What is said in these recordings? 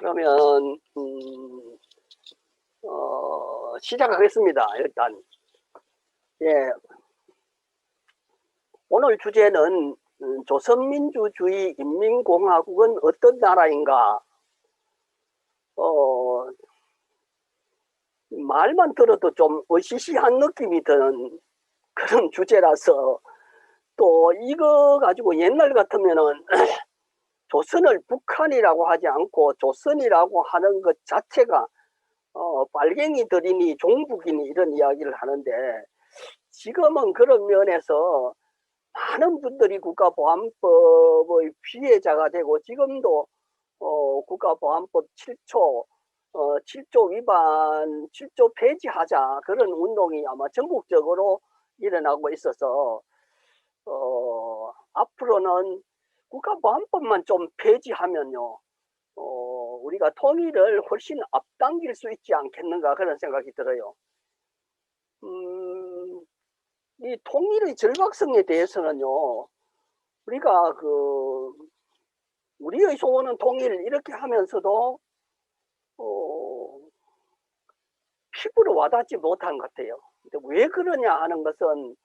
그러면 시작하겠습니다. 일단 예, 오늘 주제는 조선민주주의 인민공화국은 어떤 나라인가. 말만 들어도 좀 으시시한 느낌이 드는 그런 주제라서, 또 이거 가지고 옛날 같으면은 조선을 북한이라고 하지 않고 조선이라고 하는 것 자체가 빨갱이들이니 종북이니 이런 이야기를 하는데, 지금은 그런 면에서 많은 분들이 국가보안법의 피해자가 되고, 지금도 국가보안법 7조 위반, 7조 폐지하자, 그런 운동이 아마 전국적으로 일어나고 있어서 앞으로는 국가보안법만 좀 폐지하면요, 우리가 통일을 훨씬 앞당길 수 있지 않겠는가, 그런 생각이 들어요. 이 통일의 절박성에 대해서는요, 우리가 우리의 소원은 통일 이렇게 하면서도 피부로 와닿지 못한 것 같아요. 근데 왜 그러냐 하는 것은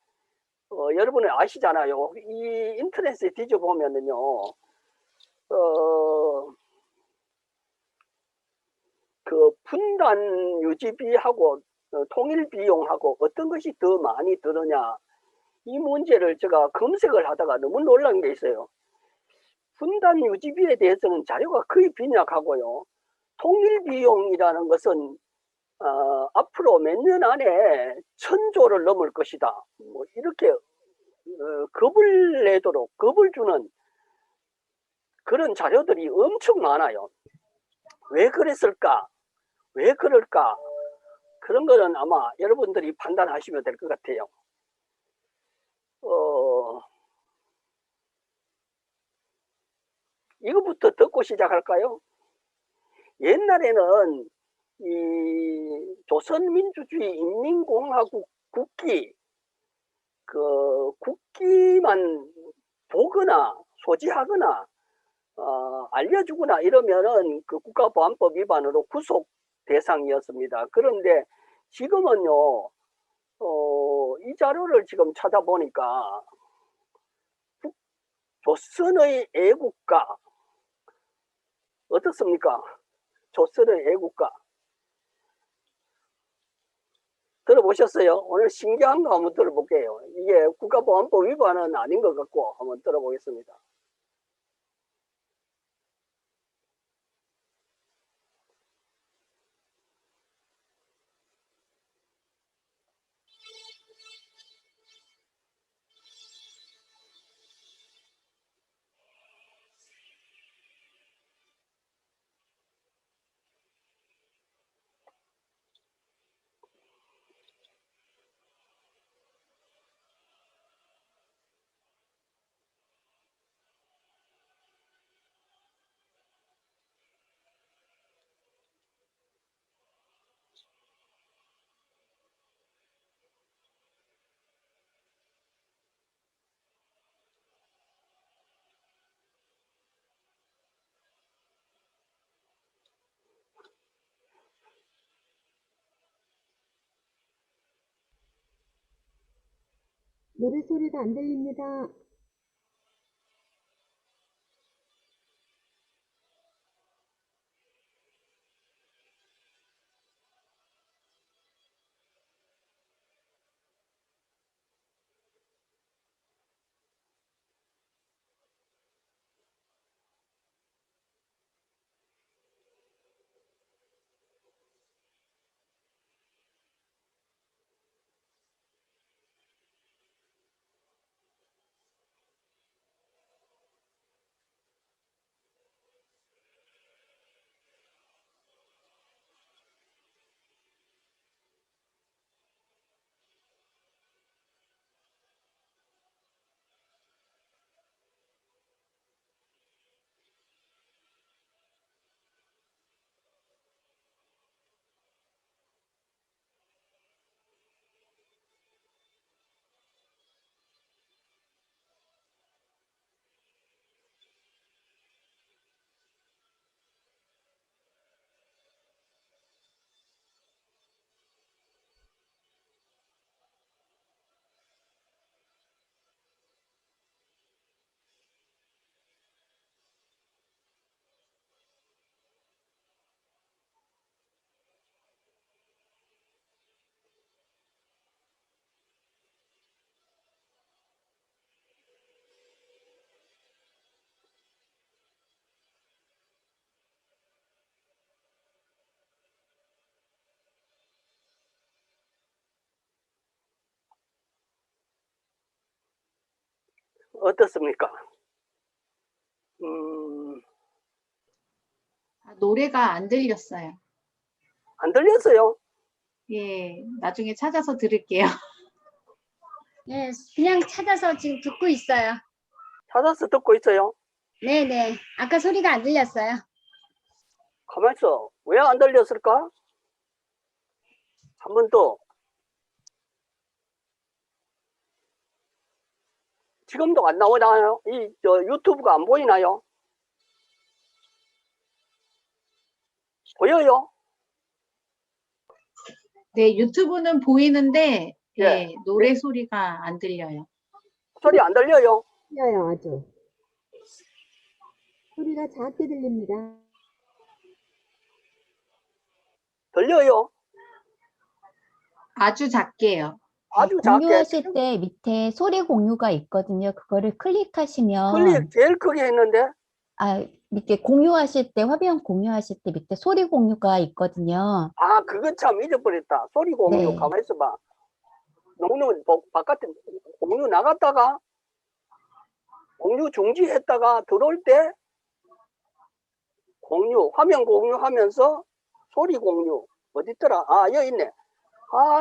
여러분이 아시잖아요. 이 인터넷에 뒤져보면은요, 그 분단 유지비하고 통일 비용하고 어떤 것이 더 많이 드느냐, 이 문제를 제가 검색을 하다가 너무 놀란 게 있어요. 분단 유지비에 대해서는 자료가 거의 빈약하고요. 통일 비용이라는 것은 앞으로 몇 년 안에 1,000조를 넘을 것이다, 뭐 이렇게 겁을 내도록 겁을 주는 그런 자료들이 엄청 많아요. 왜 그랬을까? 왜 그럴까? 그런 거는 아마 여러분들이 판단하시면 될 것 같아요. 이거부터 듣고 시작할까요? 옛날에는 이 조선민주주의 인민공화국 국기, 그 국기만 보거나 소지하거나 알려주거나 이러면은 그 국가보안법 위반으로 구속 대상이었습니다. 그런데 지금은요, 이 자료를 지금 찾아보니까 조선의 애국가 어떻습니까? 조선의 애국가 들어보셨어요? 오늘 신기한 거 한번 들어볼게요. 이게 국가보안법 위반은 아닌 것 같고 한번 들어보겠습니다. 노래 소리가 안 들립니다. 어떻습니까? 노래가 안 들렸어요. 안 들렸어요? 예, 나중에 찾아서 들을게요. 네, 그냥 찾아서 지금 듣고 있어요. 찾아서 듣고 있어요? 네네. 아까 소리가 안 들렸어요. 가만있어. 왜 안 들렸을까? 한 번 더. 지금도 안 나오나요? 유튜브가 안 보이나요? 보여요? 네, 유튜브는 보이는데 예. 예, 노래 소리가 안 들려요. 소리 안 들려요? 들려요, 아주. 소리가 작게 들립니다. 들려요? 아주 작게요. 아주 작게. 공유하실 때 밑에 소리 공유가 있거든요. 그거를 클릭하시면 클릭 제일 크게 했는데 밑에 공유하실 때 화면 공유하실 때 밑에 소리 공유가 있거든요. 그거 참 잊어버렸다. 소리 공유. 네. 가만히 있어봐. 공유 바깥에 공유 나갔다가 공유 중지했다가 들어올 때 공유 화면 공유하면서 소리 공유 어디 있더라? 여기 있네.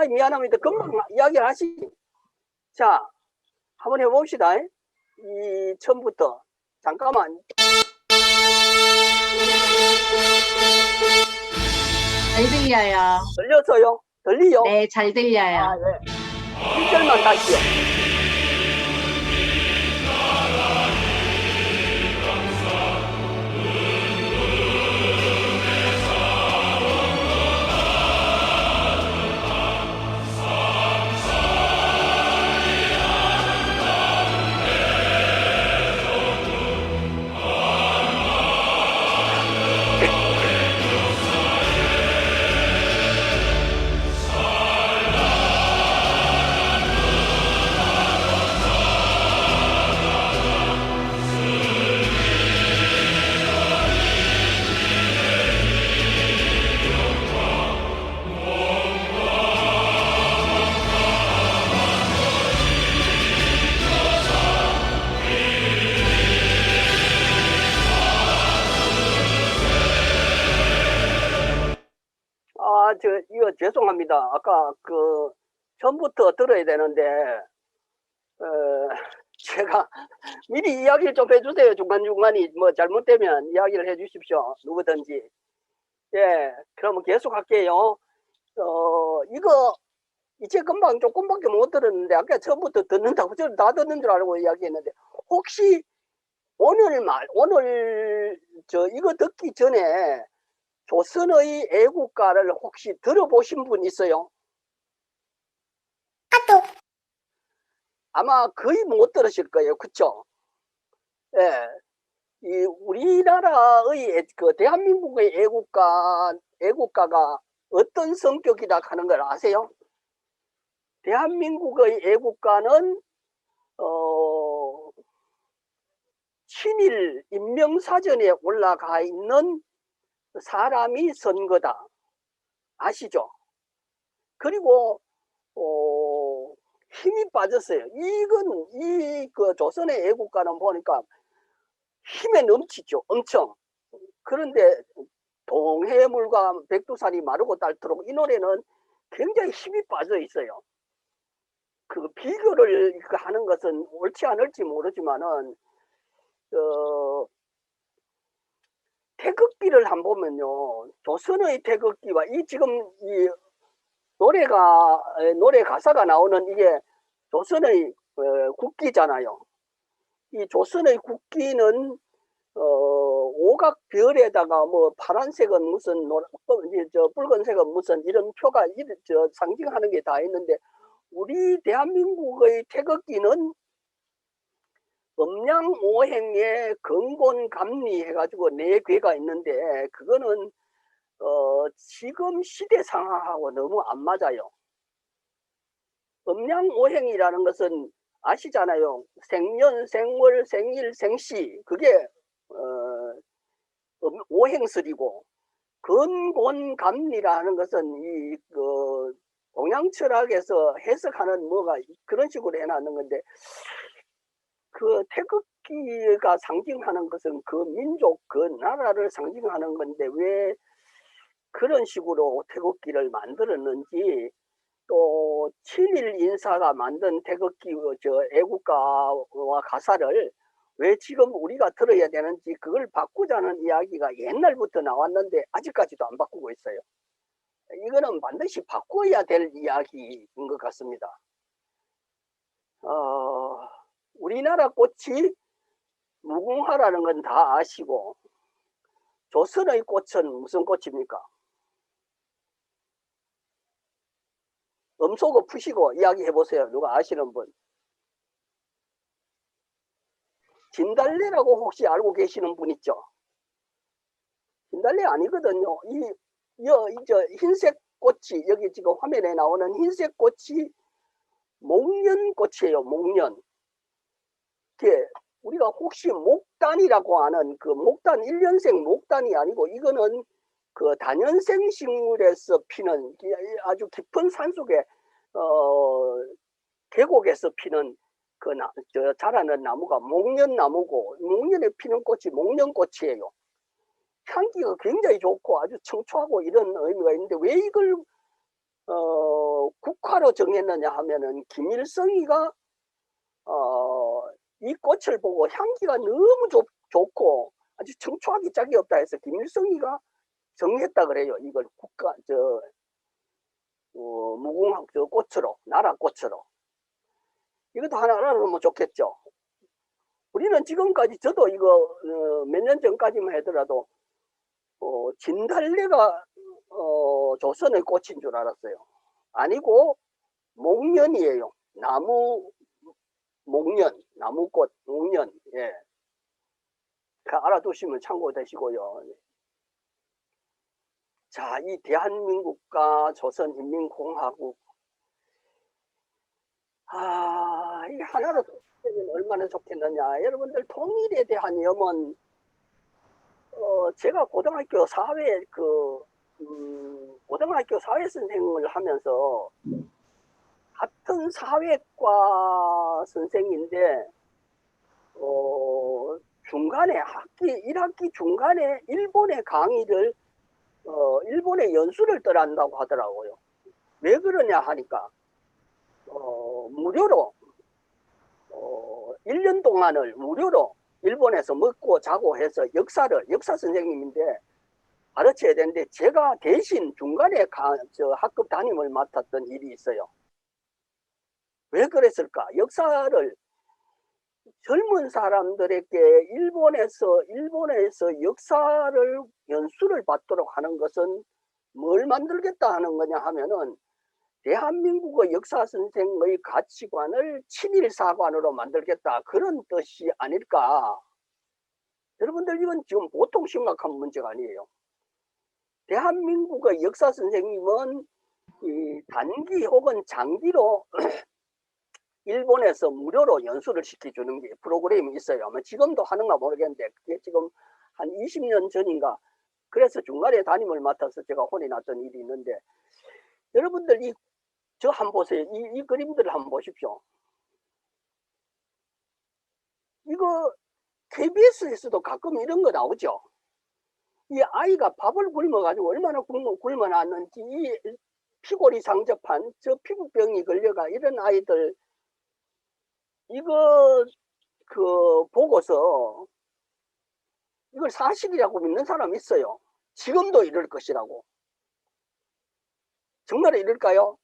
미안합니다. 금방 이야기를 하시지. 자, 한번 해봅시다. 처음부터 잠깐만. 잘 들려요. 들렸어요? 들리요? 네, 잘 들려요. 네. 1절만 다시요. 이거 죄송합니다. 아까 처음부터 들어야 되는데, 제가 미리 이야기를 좀 해주세요. 중간중간이 뭐 잘못되면 이야기를 해주십시오. 누구든지. 예, 그러면 계속 할게요. 이거 이제 금방 조금밖에 못 들었는데, 아까 처음부터 듣는다고 저는 다 듣는 줄 알고 이야기했는데, 혹시 오늘 이거 듣기 전에 조선의 애국가를 혹시 들어보신 분 있어요? 아마 거의 못 들으실 거예요. 그쵸? 예. 우리나라의 대한민국의 애국가가 어떤 성격이다 하는 걸 아세요? 대한민국의 애국가는 친일 인명사전에 올라가 있는 사람이 쓴 거다. 아시죠? 그리고 힘이 빠졌어요. 조선의 애국가는 보니까 힘에 넘치죠. 엄청. 그런데 동해물과 백두산이 마르고 닳도록 이 노래는 굉장히 힘이 빠져 있어요. 그 비교를 하는 것은 옳지 않을지 모르지만은 태극기를 한번 보면요, 조선의 태극기와 지금 노래 가사가 나오는 이게 조선의 국기잖아요. 이 조선의 국기는 오각별에다가 뭐 파란색은 무슨 붉은색은 무슨 이런 표가 상징하는 게 다 있는데, 우리 대한민국의 태극기는 음양오행에 근곤감리 해가지고 4괴가 있는데, 그거는 지금 시대 상황하고 너무 안 맞아요. 음양오행이라는 것은 아시잖아요. 생년, 생월, 생일, 생시, 그게 오행설이고, 근곤감리라는 것은 동양철학에서 해석하는 뭐가 그런 식으로 해놨는 건데, 그 태극기가 상징하는 것은 그 민족, 그 나라를 상징하는 건데 왜 그런 식으로 태극기를 만들었는지, 또 친일 인사가 만든 태극기 애국가와 가사를 왜 지금 우리가 들어야 되는지, 그걸 바꾸자는 이야기가 옛날부터 나왔는데 아직까지도 안 바꾸고 있어요. 이거는 반드시 바꿔야 될 이야기인 것 같습니다. 우리나라 꽃이 무궁화라는 건 다 아시고, 조선의 꽃은 무슨 꽃입니까? 음소거 푸시고 이야기해 보세요. 누가 아시는 분? 진달래라고 혹시 알고 계시는 분 있죠? 진달래 아니거든요. 저 흰색 꽃이, 여기 지금 화면에 나오는 흰색 꽃이 목련꽃이에요. 목련. 이게 우리가 혹시 목단이라고 하는 그 목단, 1년생 목단이 아니고, 이거는 그 다년생 식물에서 피는, 아주 깊은 산속에 계곡에서 피는 자라는 나무가 목련나무고, 목련에 피는 꽃이 목련꽃이에요. 향기가 굉장히 좋고 아주 청초하고 이런 의미가 있는데, 왜 이걸 국화로 정했느냐 하면은, 김일성이가 이 꽃을 보고 향기가 너무 좋고 아주 청초하기 짝이 없다 해서 김일성이가 정했다 그래요. 이걸 국가 무궁화 꽃으로, 나라 꽃으로. 이것도 하나 알아놓으면 좋겠죠. 우리는 지금까지, 저도 이거 몇 년 전까지만 하더라도 진달래가 조선의 꽃인 줄 알았어요. 아니고 목련이에요. 목련, 나무꽃, 목련. 예. 알아두시면 참고되시고요. 자, 이 대한민국과 조선인민공화국, 이 하나로 되면 얼마나 좋겠느냐. 여러분들, 통일에 대한 염원, 제가 고등학교 사회 선생을 하면서 같은 사회과 선생인데, 중간에 1학기 중간에 일본의 강의를, 일본의 연수를 떠난다고 하더라고요. 왜 그러냐 하니까, 무료로, 1년 동안을 무료로 일본에서 먹고 자고 해서 역사 선생님인데 가르쳐야 되는데, 제가 대신 중간에 학급 담임을 맡았던 일이 있어요. 왜 그랬을까? 역사를 젊은 사람들에게 일본에서 역사를 연수를 받도록 하는 것은 뭘 만들겠다 하는 거냐 하면은, 대한민국의 역사 선생의 가치관을 친일사관으로 만들겠다, 그런 뜻이 아닐까. 여러분들, 이건 지금 보통 심각한 문제가 아니에요. 대한민국의 역사 선생님은 이 단기 혹은 장기로 일본에서 무료로 연수를 시켜주는 게 프로그램이 있어요. 아마 지금도 하는가 모르겠는데, 그게 지금 한 20년 전인가, 그래서 중간에 담임을 맡아서 제가 혼이 났던 일이 있는데, 여러분들 저 한번 보세요. 이 그림들을 한번 보십시오. 이거 KBS에서도 가끔 이런 거 나오죠. 이 아이가 밥을 굶어가지고 얼마나 굶어 놨는지, 이 피골이 상접한 저 피부병이 걸려가 이런 아이들, 이거 보고서 이걸 사실이라고 믿는 사람 있어요. 지금도 이럴 것이라고. 정말 이럴까요?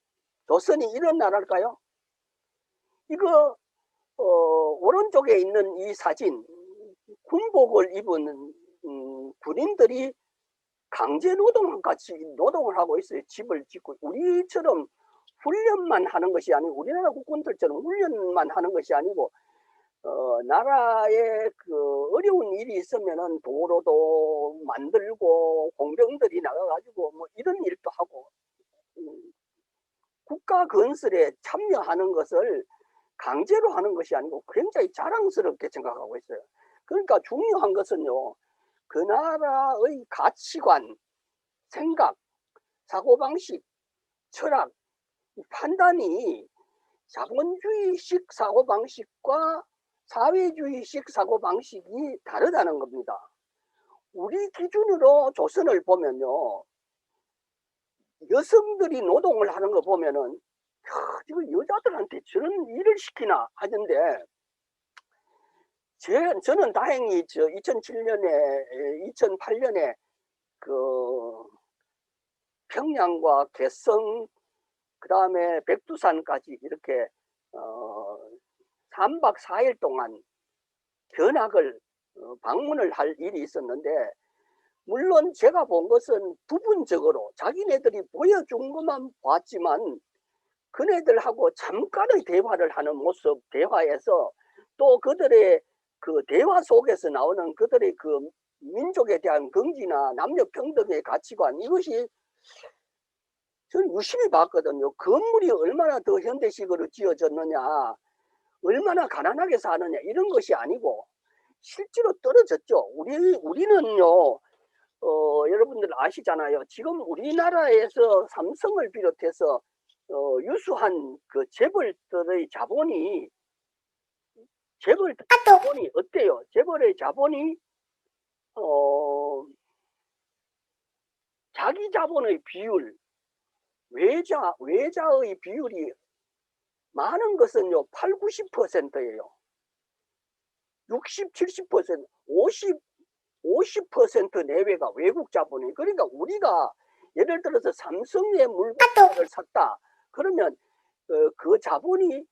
조선이 이런 나라일까요? 이거 오른쪽에 있는 이 사진, 군복을 입은 군인들이 강제 노동같이 노동을 하고 있어요. 집을 짓고. 우리처럼 훈련만 하는 것이 아니고, 우리나라 국군들처럼 훈련만 하는 것이 아니고, 나라에 어려운 일이 있으면은 도로도 만들고 공병들이 나가가지고 뭐 이런 일도 하고, 국가 건설에 참여하는 것을 강제로 하는 것이 아니고 굉장히 자랑스럽게 생각하고 있어요. 그러니까 중요한 것은요, 그 나라의 가치관, 생각, 사고방식, 철학, 판단이 자본주의식 사고방식과 사회주의식 사고방식이 다르다는 겁니다. 우리 기준으로 조선을 보면요, 여성들이 노동을 하는 거 보면은 지금 여자들한테 저런 일을 시키나 하는데, 저는 다행히 2007년에 2008년에 그 평양과 개성, 그 다음에 백두산까지 이렇게 3박 4일 동안 견학을 방문을 할 일이 있었는데, 물론 제가 본 것은 부분적으로 자기네들이 보여준 것만 봤지만, 그네들하고 잠깐의 대화를 하는 모습, 대화에서 또 그들의 그 대화 속에서 나오는 그들의 그 민족에 대한 긍지나 남녀 평등의 가치관, 이것이 저는 유심히 봤거든요. 건물이 얼마나 더 현대식으로 지어졌느냐, 얼마나 가난하게 사느냐, 이런 것이 아니고 실제로 떨어졌죠. 우리는요, 여러분들 아시잖아요. 지금 우리나라에서 삼성을 비롯해서 유수한 그 재벌들의 자본이 어때요? 재벌의 자본이 자기 자본의 비율, 외자의 비율이 많은 것은요 8, 90%예요. 60, 70%, 50% 내외가 외국 자본이. 그러니까 우리가 예를 들어서 삼성의 물건을 샀다 그러면 그 자본이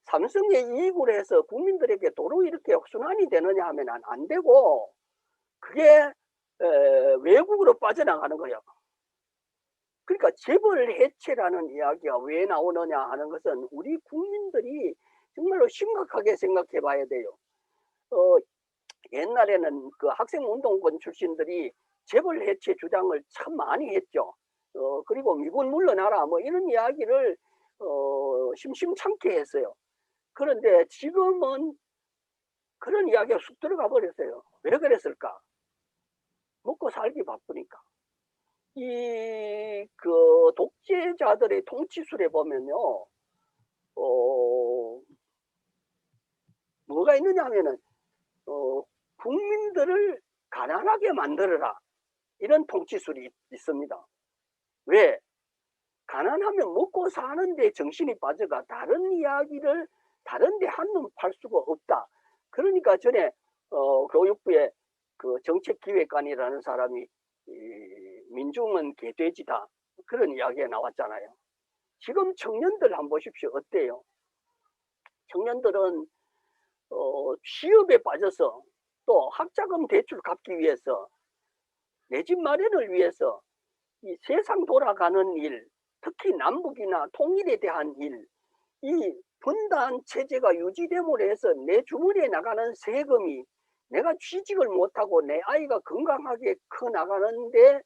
삼성의 이익으로 해서 국민들에게 도로 이렇게 순환이 되느냐 하면 안 되고, 그게 외국으로 빠져나가는 거예요. 그러니까 재벌 해체라는 이야기가 왜 나오느냐 하는 것은 우리 국민들이 정말로 심각하게 생각해 봐야 돼요. 옛날에는 그 학생운동권 출신들이 재벌 해체 주장을 참 많이 했죠. 그리고 미군 물러나라 뭐 이런 이야기를 심심찮게 했어요. 그런데 지금은 그런 이야기가 쑥 들어가 버렸어요. 왜 그랬을까? 먹고 살기 바쁘니까. 그 독재자들의 통치술에 보면요, 뭐가 있느냐 하면은, 국민들을 가난하게 만들어라. 이런 통치술이 있습니다. 왜? 가난하면 먹고 사는데 정신이 빠져가 다른 이야기를 다른데 한눈 팔 수가 없다. 그러니까 전에 교육부에 그 정책기획관이라는 사람이 민중은 개돼지다 그런 이야기가 나왔잖아요. 지금 청년들 한번 보십시오. 어때요? 청년들은 취업에 빠져서 또 학자금 대출 갚기 위해서 내 집 마련을 위해서 이 세상 돌아가는 일, 특히 남북이나 통일에 대한 일, 이 분단 체제가 유지됨으로 해서 내 주머니에 나가는 세금이 내가 취직을 못하고 내 아이가 건강하게 커 나가는데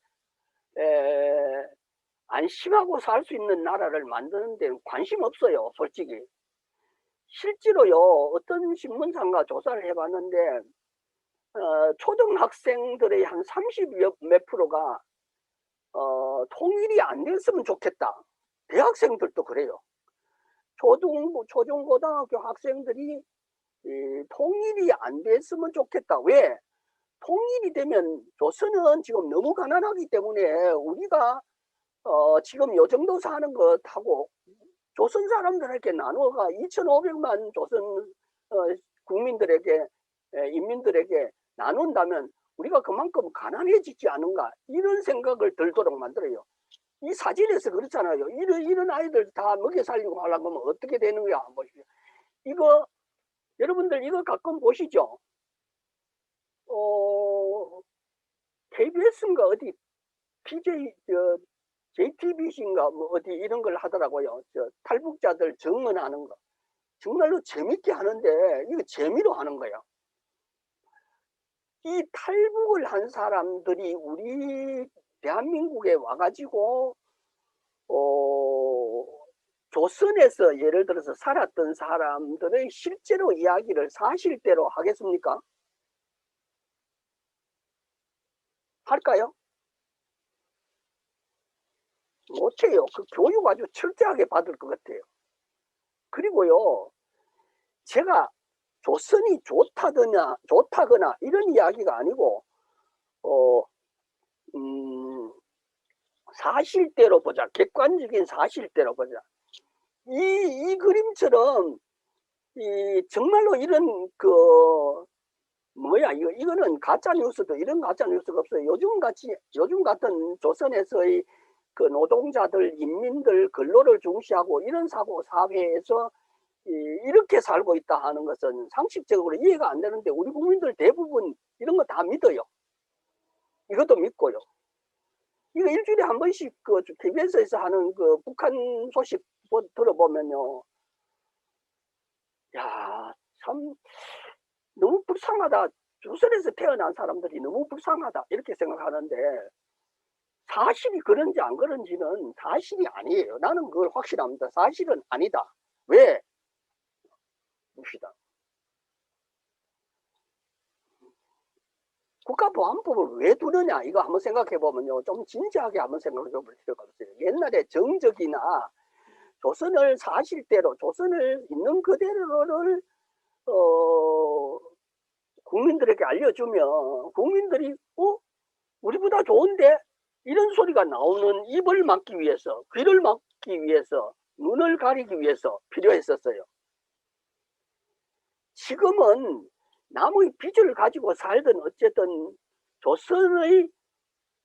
안심하고 살 수 있는 나라를 만드는 데는 관심 없어요. 솔직히. 실제로요, 어떤 신문사가 조사를 해봤는데 초등학생들의 한 30몇 프로가 통일이 안 됐으면 좋겠다. 대학생들도 그래요. 초중고등학교 학생들이 통일이 안 됐으면 좋겠다. 왜? 통일이 되면 조선은 지금 너무 가난하기 때문에 우리가 지금 요 정도 사는 것하고 조선 사람들에게 나누어가 2,500만 조선 국민들에게 인민들에게 나눈다면 우리가 그만큼 가난해지지 않은가, 이런 생각을 들도록 만들어요. 이 사진에서 그렇잖아요. 이런 아이들 다 먹여 살리고 하려고 하면 어떻게 되는 거야. 한번 보십시오. 이거 여러분들 이거 가끔 보시죠. KBS인가 어디 JTBC인가 뭐 어디 이런 걸 하더라고요. 탈북자들 증언하는 거. 정말로 재밌게 하는데 이거 재미로 하는 거야. 이 탈북을 한 사람들이 우리 대한민국에 와가지고 조선에서 예를 들어서 살았던 사람들의 실제로 이야기를 사실대로 하겠습니까? 할까요? 못해요. 그 교육 아주 철저하게 받을 것 같아요. 그리고요, 제가 조선이 좋다거나 이런 이야기가 아니고 사실대로 보자. 객관적인 사실대로 보자. 이 그림처럼 정말로 이런 이거는 가짜 뉴스도 이런 가짜 뉴스가 없어요. 요즘 같은 조선에서의 그 노동자들, 인민들, 근로를 중시하고 이런 사회에서 이렇게 살고 있다 하는 것은 상식적으로 이해가 안 되는데 우리 국민들 대부분 이런 거 다 믿어요. 이것도 믿고요. 이거 일주일에 한 번씩 그 KBS에서 하는 그 북한 소식 들어보면요. 야, 참 너무 불쌍하다. 조선에서 태어난 사람들이 너무 불쌍하다. 이렇게 생각하는데 사실이 그런지 안 그런지는 사실이 아니에요. 나는 그걸 확실합니다. 사실은 아니다. 왜? 봅시다. 국가보안법을 왜 두느냐 이거 한번 생각해 보면요, 좀 진지하게 한번 생각해 볼 필요가 없어요. 옛날에 정적이나 조선을 사실대로, 조선을 있는 그대로를 국민들에게 알려주면 국민들이 우리보다 좋은데 이런 소리가 나오는 입을 막기 위해서, 귀를 막기 위해서, 눈을 가리기 위해서 필요했었어요. 지금은 남의 빚을 가지고 살든 어쨌든 조선의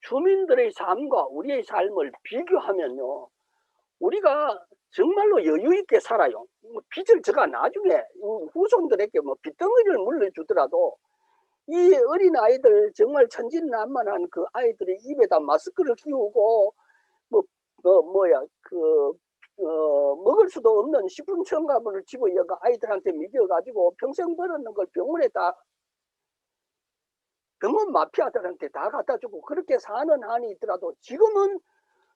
주민들의 삶과 우리의 삶을 비교하면요, 우리가 정말로 여유 있게 살아요. 빚을 제가 나중에 후손들에게 빚덩어리를 물려주더라도 이 어린 아이들, 정말 천진난만한 그 아이들의 입에다 마스크를 끼우고 먹을 수도 없는 식품 첨가물을 집어여가 아이들한테 먹여가지고 평생 벌었는 걸 병원 마피아들한테 다 갖다 주고 그렇게 사는 한이 있더라도 지금은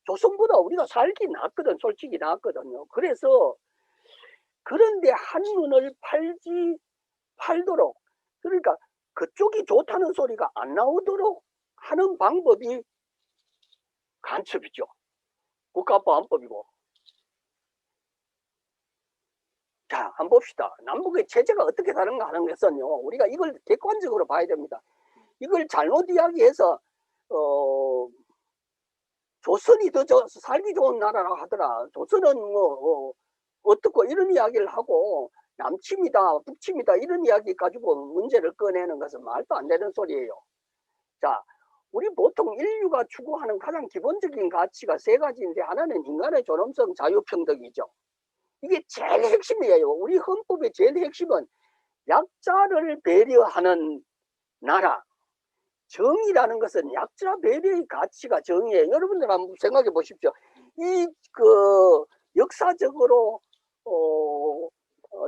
조선보다 우리가 살기 낫거든. 솔직히 낫거든요. 그래서 그런데 한눈을 팔도록, 그러니까 그쪽이 좋다는 소리가 안 나오도록 하는 방법이 간첩이죠. 국가보안법이고. 자, 한번 봅시다. 남북의 체제가 어떻게 다른가 하는 것은요, 우리가 이걸 객관적으로 봐야 됩니다. 이걸 잘못 이야기해서 조선이 더 살기 좋은 나라라고 하더라. 조선은 어떻고 이런 이야기를 하고 남침이다, 북침이다 이런 이야기 가지고 문제를 꺼내는 것은 말도 안 되는 소리예요. 자, 우리 보통 인류가 추구하는 가장 기본적인 가치가 세 가지인데 하나는 인간의 존엄성, 자유평등이죠. 이게 제일 핵심이에요. 우리 헌법의 제일 핵심은 약자를 배려하는 나라. 정의라는 것은 약자 배려의 가치가 정의예요. 여러분들 한번 생각해 보십시오. 역사적으로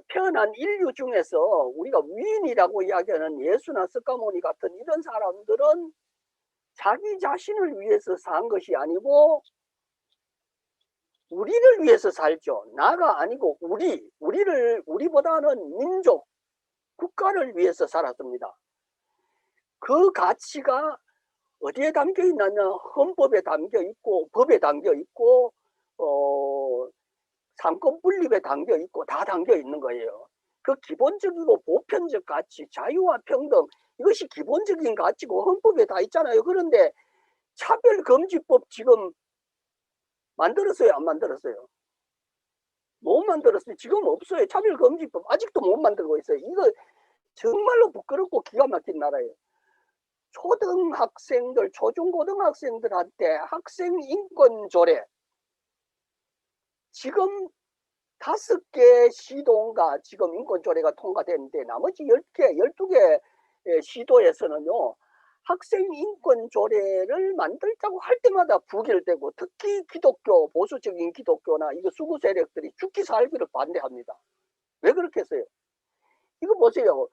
태어난 인류 중에서 우리가 위인이라고 이야기하는 예수나 스가모니 같은 이런 사람들은 자기 자신을 위해서 산 것이 아니고 우리를 위해서 살죠. 나가 아니고 우리보다는 민족, 국가를 위해서 살았습니다. 그 가치가 어디에 담겨 있느냐? 헌법에 담겨 있고, 법에 담겨 있고, 상권 분립에 담겨 있고, 다 담겨 있는 거예요. 그 기본적이고 보편적 가치, 자유와 평등, 이것이 기본적인 가치고 헌법에 다 있잖아요. 그런데 차별금지법 지금 만들었어요? 안 만들었어요? 못 만들었어요. 지금 없어요. 차별금지법 아직도 못 만들고 있어요. 이거 정말로 부끄럽고 기가 막힌 나라예요. 초등학생들, 초중고등학생들한테 학생인권조례 지금 5개 시도인가 지금 인권조례가 통과됐는데 나머지 10개, 12개 시도에서는요, 학생인권조례를 만들자고 할 때마다 부결되고, 특히 기독교, 보수적인 기독교나 이거 수구 세력들이 죽기 살기를 반대합니다. 왜 그렇게 했어요? 이거 보세요.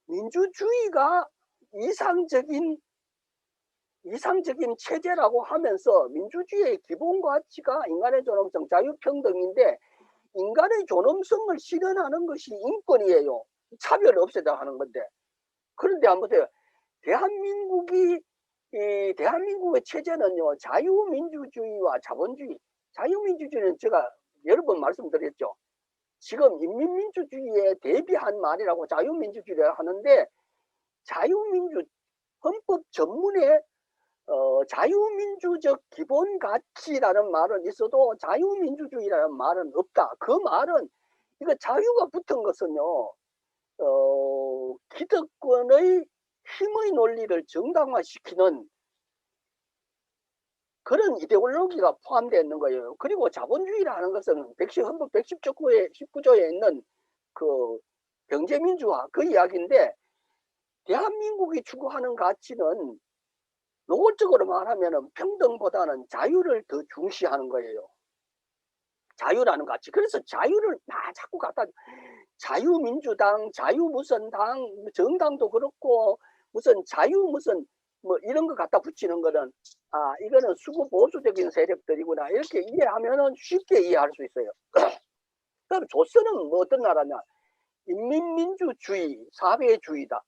민주주의가 이상적인 체제라고 하면서 민주주의의 기본 가치가 인간의 존엄성, 자유평등인데 인간의 존엄성을 실현하는 것이 인권이에요. 차별을 없애자 하는 건데. 그런데 한번 보세요. 대한민국의 체제는요, 자유민주주의와 자본주의. 자유민주주의는 제가 여러 번 말씀드렸죠. 지금 인민민주주의에 대비한 말이라고 자유민주주의를 하는데, 헌법 전문에 자유민주적 기본 가치라는 말은 있어도 자유민주주의라는 말은 없다. 그 말은 이거 자유가 붙은 것은요, 기득권의 힘의 논리를 정당화시키는 그런 이데올로기가 포함되어 있는 거예요. 그리고 자본주의라는 것은 헌법 119조에 있는 그 경제민주화 그 이야기인데, 대한민국이 추구하는 가치는 노골적으로 말하면 평등보다는 자유를 더 중시하는 거예요. 자유라는 가치. 그래서 자유를 자꾸 갖다 자유민주당, 자유무슨 당, 정당도 그렇고 무슨 자유 무슨 뭐 이런 거 갖다 붙이는 거는 이거는 수구 보수적인 세력들이구나 이렇게 이해하면은 쉽게 이해할 수 있어요. 그럼 조선은 뭐 어떤 나라냐? 인민민주주의, 사회주의다.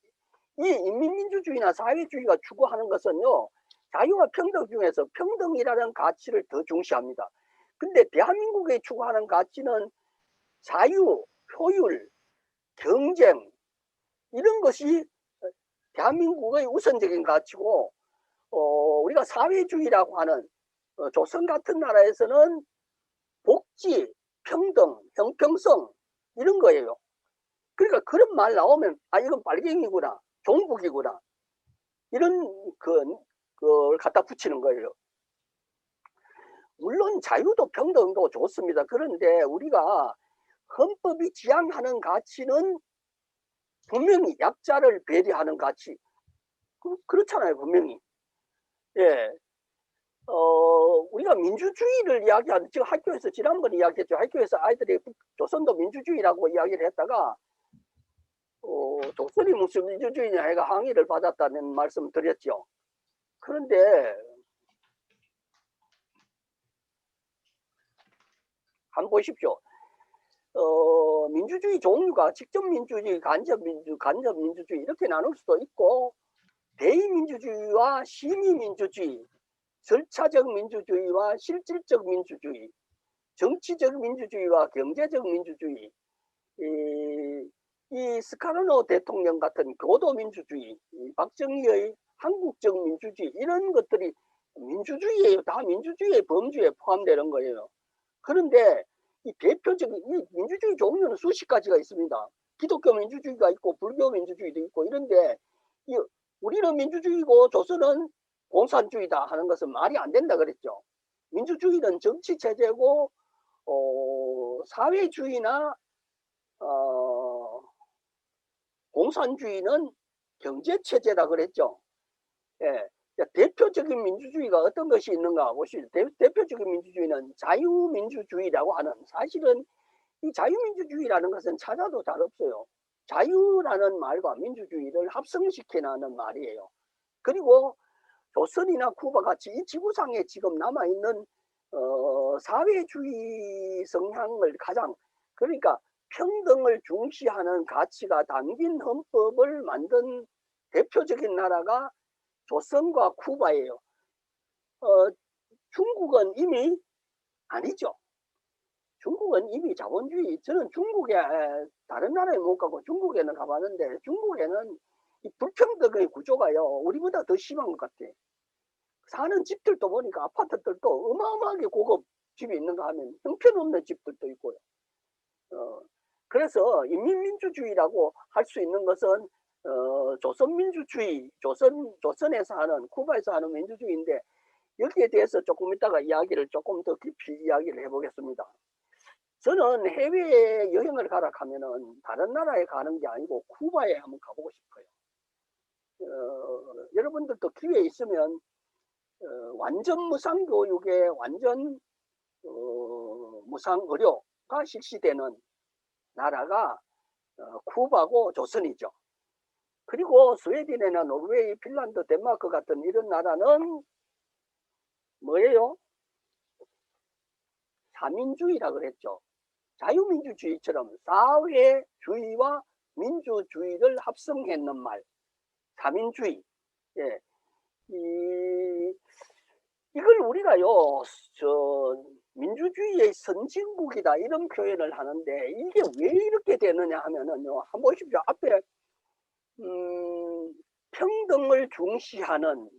이 인민민주주의나 사회주의가 추구하는 것은요, 자유와 평등 중에서 평등이라는 가치를 더 중시합니다. 근데 대한민국이 추구하는 가치는 자유, 효율, 경쟁 이런 것이 대한민국의 우선적인 가치고, 우리가 사회주의라고 하는 조선 같은 나라에서는 복지, 평등, 형평성 이런 거예요. 그러니까 그런 말 나오면 이건 빨갱이구나, 종북이구나 이런 걸 갖다 붙이는 거예요. 물론 자유도 평등도 좋습니다. 그런데 우리가 헌법이 지향하는 가치는 분명히 약자를 배려하는 가치. 그렇잖아요, 분명히. 예. 우리가 민주주의를 이야기하는, 지금 학교에서 지난번에 이야기했죠. 학교에서 아이들이 조선도 민주주의라고 이야기를 했다가, 조선이 무슨 민주주의냐 해가 항의를 받았다는 말씀 드렸죠. 그런데, 한번 보십시오. 민주주의 종류가 직접 민주주의, 간접 민주주의 이렇게 나눌 수도 있고, 대의민주주의와 심의민주주의, 절차적 민주주의와 실질적 민주주의, 정치적 민주주의와 경제적 민주주의, 이 스카르노 대통령 같은 교도민주주의, 박정희의 한국적 민주주의 이런 것들이 민주주의예요. 다 민주주의의 범주에 포함되는 거예요. 그런데 이 대표적인 이 민주주의 종류는 수십 가지가 있습니다. 기독교 민주주의가 있고 불교 민주주의도 있고 이런데 우리는 민주주의고 조선은 공산주의다 하는 것은 말이 안 된다 그랬죠. 민주주의는 정치 체제고 사회주의나 공산주의는 경제 체제다 그랬죠. 예. 대표적인 민주주의가 어떤 것이 있는가 보시죠. 대표적인 민주주의는 자유민주주의라고 하는, 사실은 이 자유민주주의라는 것은 찾아도 잘 없어요. 자유라는 말과 민주주의를 합성시키는 말이에요. 그리고 조선이나 쿠바 같이 이 지구상에 지금 남아있는 사회주의 성향을 그러니까 평등을 중시하는 가치가 담긴 헌법을 만든 대표적인 나라가 조선과 쿠바예요. 중국은 이미 아니죠. 중국은 이미 자본주의, 저는 중국에 다른 나라에 못 가고 중국에는 가봤는데 중국에는 이 불평등의 구조가요 우리보다 더 심한 것 같아. 사는 집들도 보니까 아파트들도 어마어마하게 고급 집이 있는가 하면 형편없는 집들도 있고요. 그래서 인민민주주의라고 할 수 있는 것은 조선민주주의, 조선에서 하는, 쿠바에서 하는 민주주의인데, 여기에 대해서 조금 이따가 이야기를 조금 더 깊이 이야기를 해보겠습니다. 저는 해외 여행을 가라 하면은 다른 나라에 가는 게 아니고 쿠바에 한번 가보고 싶어요. 여러분들도 기회 있으면 완전 무상 교육에 완전 무상 의료가 실시되는 나라가 쿠바고 조선이죠. 그리고 스웨덴이나 노르웨이, 핀란드, 덴마크 같은 이런 나라는 뭐예요? 사민주의라 그랬죠. 자유민주주의처럼 사회주의와 민주주의를 합성했는 말, 사민주의. 예. 이걸 우리가요, 민주주의의 선진국이다 이런 표현을 하는데 이게 왜 이렇게 되느냐 하면은요, 한번 보십시오. 앞에 평등을 중시하는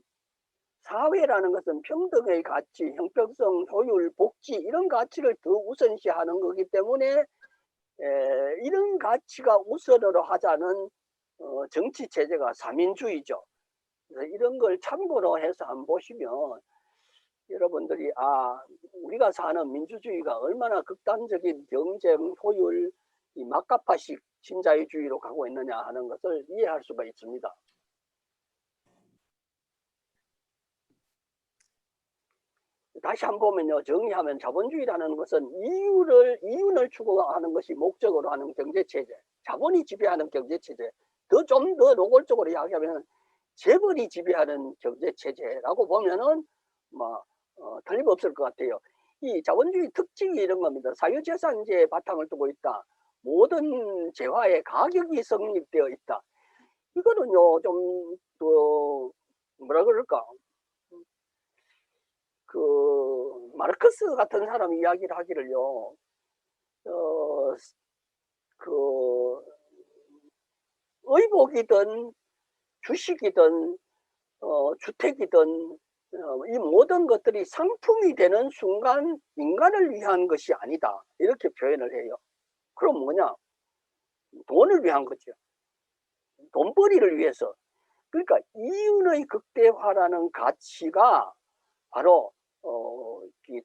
사회라는 것은 평등의 가치, 형평성, 효율, 복지 이런 가치를 더 우선시하는 거기 때문에 이런 가치가 우선으로 하자는 정치 체제가 사민주의죠. 그래서 이런 걸 참고로 해서 한번 보시면 여러분들이 우리가 사는 민주주의가 얼마나 극단적인 경쟁, 효율, 이 막가파식 신자유주의로 가고 있느냐 하는 것을 이해할 수가 있습니다. 다시 한번 보면요, 정리하면 자본주의라는 것은 이윤을 추구하는 것이 목적으로 하는 경제체제, 자본이 지배하는 경제체제, 좀 더 노골적으로 이야기하면 재벌이 지배하는 경제체제라고 보면은 틀림없을 것 같아요. 이 자본주의 특징이 이런 겁니다. 사유재산제의 바탕을 두고 있다. 모든 재화의 가격이 성립되어 있다. 이거는요, 좀 뭐라 그럴까? 마르크스 같은 사람이 이야기를 하기를요, 의복이든 주식이든 주택이든 이 모든 것들이 상품이 되는 순간 인간을 위한 것이 아니다 이렇게 표현을 해요. 그럼 뭐냐? 돈을 위한 거죠. 돈벌이를 위해서. 그러니까 이윤의 극대화라는 가치가 바로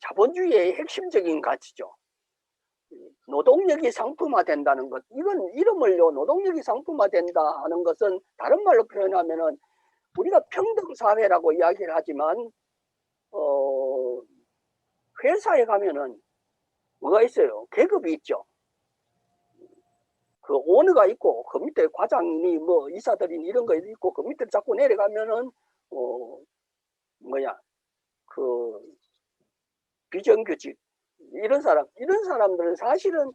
자본주의의 핵심적인 가치죠. 노동력이 상품화된다는 것, 이건 이름을요, 노동력이 상품화된다 하는 것은 다른 말로 표현하면은 우리가 평등사회라고 이야기를 하지만 회사에 가면은 뭐가 있어요? 계급이 있죠. 그 오너가 있고 그 밑에 과장이 뭐 이사들이 이런 거 있고 그 밑에 자꾸 내려가면은 비정규직 이런 사람들은 사실은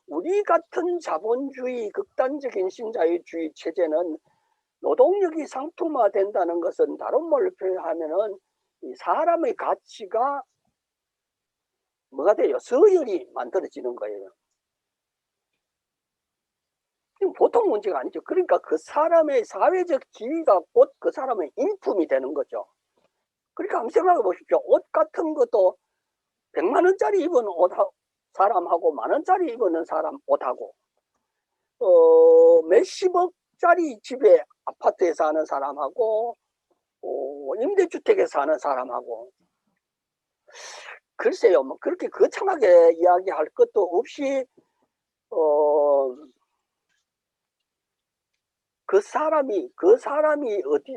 우리 같은 자본주의 극단적인 신자유주의 체제는 노동력이 상품화된다는 것은 다른 말로 표현하면은 이 사람의 가치가 뭐가 돼요? 서열이 만들어지는 거예요. 보통 문제가 아니죠. 그러니까 그 사람의 사회적 지위가 곧 그 사람의 인품이 되는 거죠. 그러니까 한번 생각해 보십시오. 옷 같은 것도 100만 원짜리 입은 사람하고 만 원짜리 입은 사람 옷하고 몇십억짜리 집에 아파트에 사는 사람하고 임대주택에 사는 사람하고 글쎄요, 뭐 그렇게 거창하게 이야기할 것도 없이 그 사람이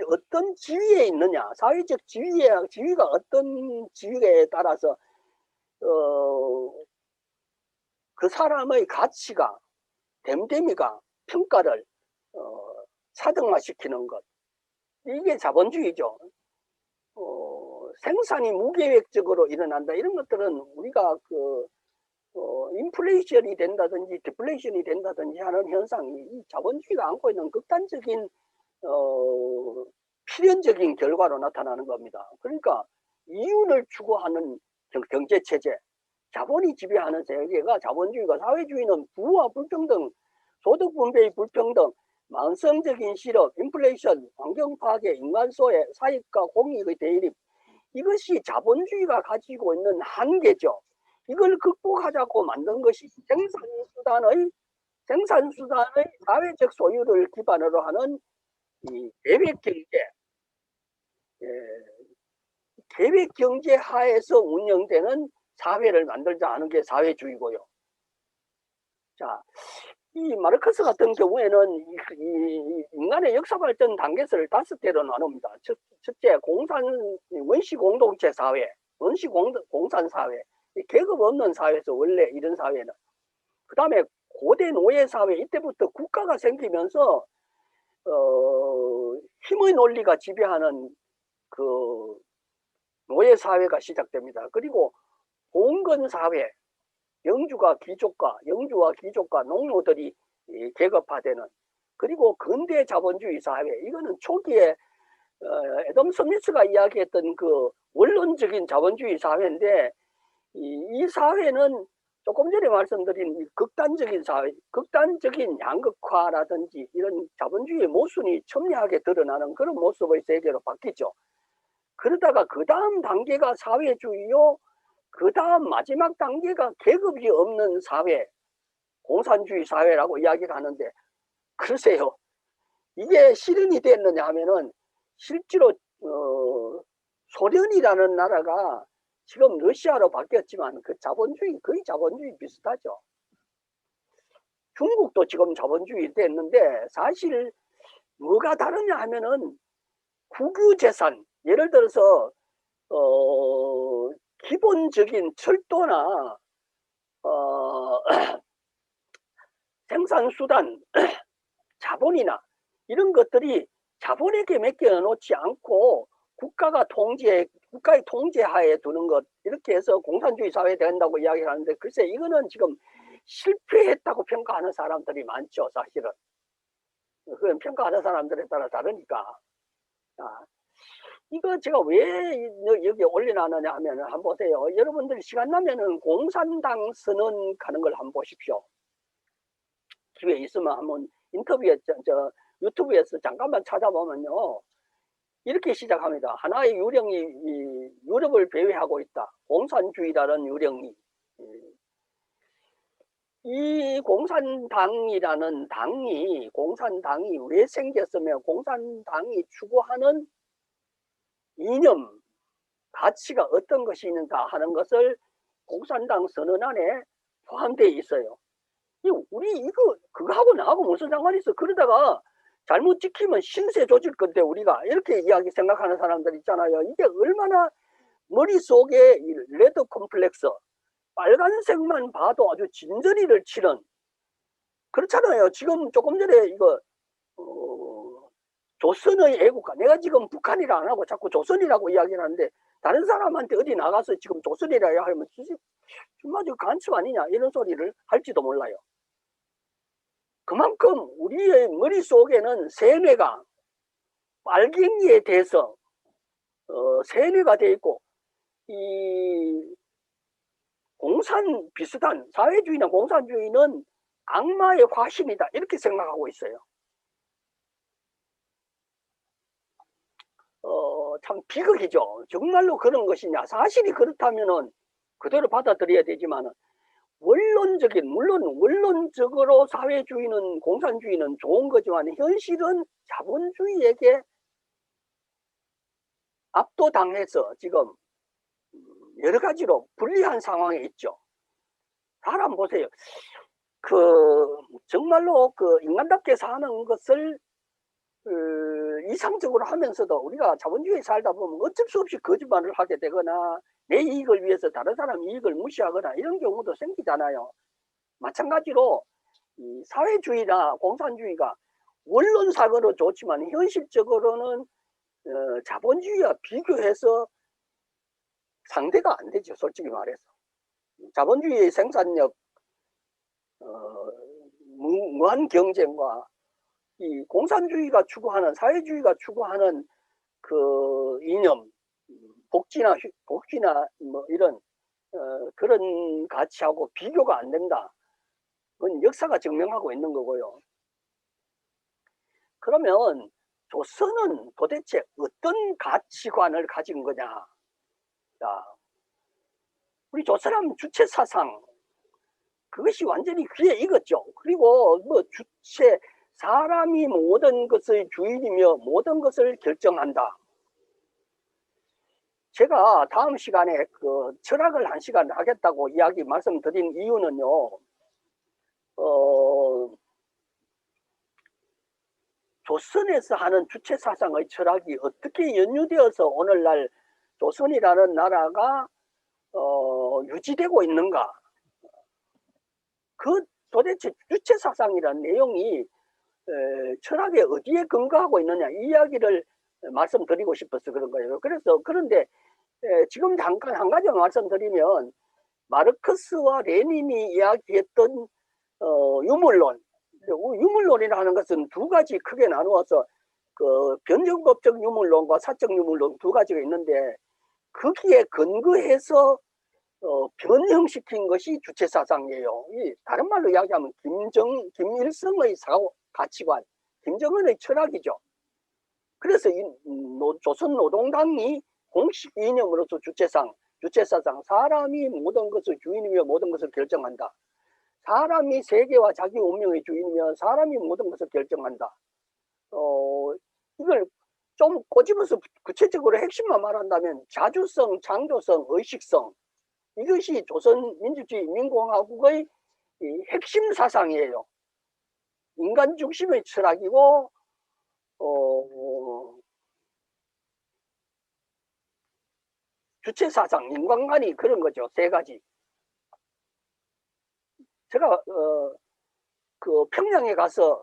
어떤 지위에 있느냐, 사회적 지위가 어떤 지위에 따라서 그 사람의 가치가 됨됨이가 평가를 차등화시키는 것, 이게 자본주의죠. 생산이 무계획적으로 일어난다 이런 것들은 우리가 인플레이션이 된다든지 디플레이션이 된다든지 하는 현상이 이 자본주의가 안고 있는 극단적인 필연적인 결과로 나타나는 겁니다. 그러니까 이윤을 추구하는 경제체제, 자본이 지배하는 세계가 자본주의가, 사회주의는 부와 불평등, 소득 분배의 불평등, 만성적인 실업, 인플레이션, 환경 파괴, 인간 소외, 사익과 공익의 대립, 이것이 자본주의가 가지고 있는 한계죠. 이걸 극복하자고 만든 것이 생산수단의 사회적 소유를 기반으로 하는 이 계획경제 하에서 운영되는 사회를 만들자 하는 게 사회주의고요. 자, 이 마르크스 같은 경우에는 이 인간의 역사 발전 단계를 5대로 나눕니다. 첫째, 원시 공동체 사회, 원시 공산 사회, 계급 없는 사회에서 원래 이런 사회는. 그 다음에 고대 노예 사회, 이때부터 국가가 생기면서 힘의 논리가 지배하는 그 노예 사회가 시작됩니다. 그리고 봉건 사회, 영주와 귀족과 농노들이 계급화되는, 그리고 근대 자본주의 사회, 이거는 초기에 애덤 스미스가 이야기했던 그 원론적인 자본주의 사회인데, 이 사회는 조금 전에 말씀드린 이 극단적인 사회, 극단적인 양극화라든지 이런 자본주의의 모순이 첨예하게 드러나는 그런 모습의 세계로 바뀌죠. 그러다가 그 다음 단계가 사회주의요, 그 다음 마지막 단계가 계급이 없는 사회, 공산주의 사회라고 이야기를 하는데, 글쎄요, 이게 실현이 됐느냐 하면은 실제로 소련이라는 나라가 지금 러시아로 바뀌었지만 그 자본주의, 거의 자본주의 비슷하죠. 중국도 지금 자본주의 됐는데 사실 뭐가 다르냐 하면은 국유재산, 예를 들어서 기본적인 철도나 생산수단, 자본이나 이런 것들이 자본에게 맡겨놓지 않고 국가의 통제하에 두는 것, 이렇게 해서 공산주의 사회 된다고 이야기를 하는데, 글쎄 이거는 지금 실패했다고 평가하는 사람들이 많죠. 사실은 그건 평가하는 사람들에 따라 다르니까. 이거 제가 왜 여기 올려놨느냐 하면 한번 보세요. 여러분들 시간 나면은 공산당 선언 가는 걸 한번 보십시오. 기회 있으면 한번 인터뷰에 유튜브에서 잠깐만 찾아보면요, 이렇게 시작합니다. 하나의 유령이 유럽을 배회하고 있다. 공산주의라는 유령이. 이 공산당이라는 공산당이 왜 생겼으며 공산당이 추구하는 이념, 가치가 어떤 것이 있는가 하는 것을 공산당 선언안에 포함되어 있어요. 우리 그거하고 나하고 무슨 상관이 있어? 그러다가 잘못 지키면 신세 조질 건데 우리가 이렇게 이야기 생각하는 사람들 있잖아요. 이게 얼마나 머릿속에 레드 콤플렉스, 빨간색만 봐도 아주 진저리를 치는, 그렇잖아요. 지금 조금 전에 이거 조선의 애국가, 내가 지금 북한이라 안 하고 자꾸 조선이라고 이야기를 하는데 다른 사람한테 어디 나가서 지금 조선이라 하면 정말 간첩 아니냐 이런 소리를 할지도 몰라요. 그만큼 우리의 머릿속에는 세뇌가, 빨갱이에 대해서 세뇌가 되어 있고, 이 비슷한 사회주의나 공산주의는 악마의 화신이다 이렇게 생각하고 있어요. 참 비극이죠. 정말로 그런 것이냐? 사실이 그렇다면은 그대로 받아들여야 되지만은, 물론 원론적으로 사회주의는, 공산주의는 좋은 거지만 현실은 자본주의에게 압도당해서 지금 여러 가지로 불리한 상황에 있죠. 사람 보세요. 정말로 인간답게 사는 것을 이상적으로 하면서도 우리가 자본주의에 살다 보면 어쩔 수 없이 거짓말을 하게 되거나 내 이익을 위해서 다른 사람 이익을 무시하거나 이런 경우도 생기잖아요. 마찬가지로 이 사회주의나 공산주의가 원론상으로 좋지만 현실적으로는 자본주의와 비교해서 상대가 안 되죠. 솔직히 말해서 자본주의의 생산력, 무한 경쟁과 이 공산주의가 추구하는, 사회주의가 추구하는 그 이념, 복지나 뭐 이런 그런 가치하고 비교가 안 된다. 그건 역사가 증명하고 있는 거고요. 그러면 조선은 도대체 어떤 가치관을 가진 거냐? 자, 우리 조선하면 주체 사상, 그것이 완전히 귀에 익었죠. 그리고 사람이 모든 것의 주인이며 모든 것을 결정한다. 제가 다음 시간에 철학을 1시간 하겠다고 말씀드린 이유는요, 조선에서 하는 주체사상의 철학이 어떻게 연유되어서 오늘날 조선이라는 나라가 유지되고 있는가. 도대체 주체사상이라는 내용이 철학에 어디에 근거하고 있느냐, 이 이야기를 말씀드리고 싶어서 그런 거예요. 그런데 지금 잠깐 한 가지만 말씀드리면, 마르크스와 레닌이 이야기했던 유물론이라는 것은 두 가지 크게 나누어서 변증법적 유물론과 사적 유물론 두 가지가 있는데, 거기에 근거해서 변형시킨 것이 주체사상이에요. 다른 말로 이야기하면 김일성의 사고 가치관, 김정은의 철학이죠. 그래서 조선노동당이 공식 이념으로서 주체사상, 사람이 모든 것을 주인이며 모든 것을 결정한다. 사람이 세계와 자기 운명의 주인이며 사람이 모든 것을 결정한다. 이걸 좀 꼬집어서 구체적으로 핵심만 말한다면 자주성, 창조성, 의식성, 이것이 조선민주주의 인민공화국의 핵심 사상이에요. 인간 중심의 철학이고 주체사상, 인간관이 그런 거죠. 세 가지. 제가 그 평양에 가서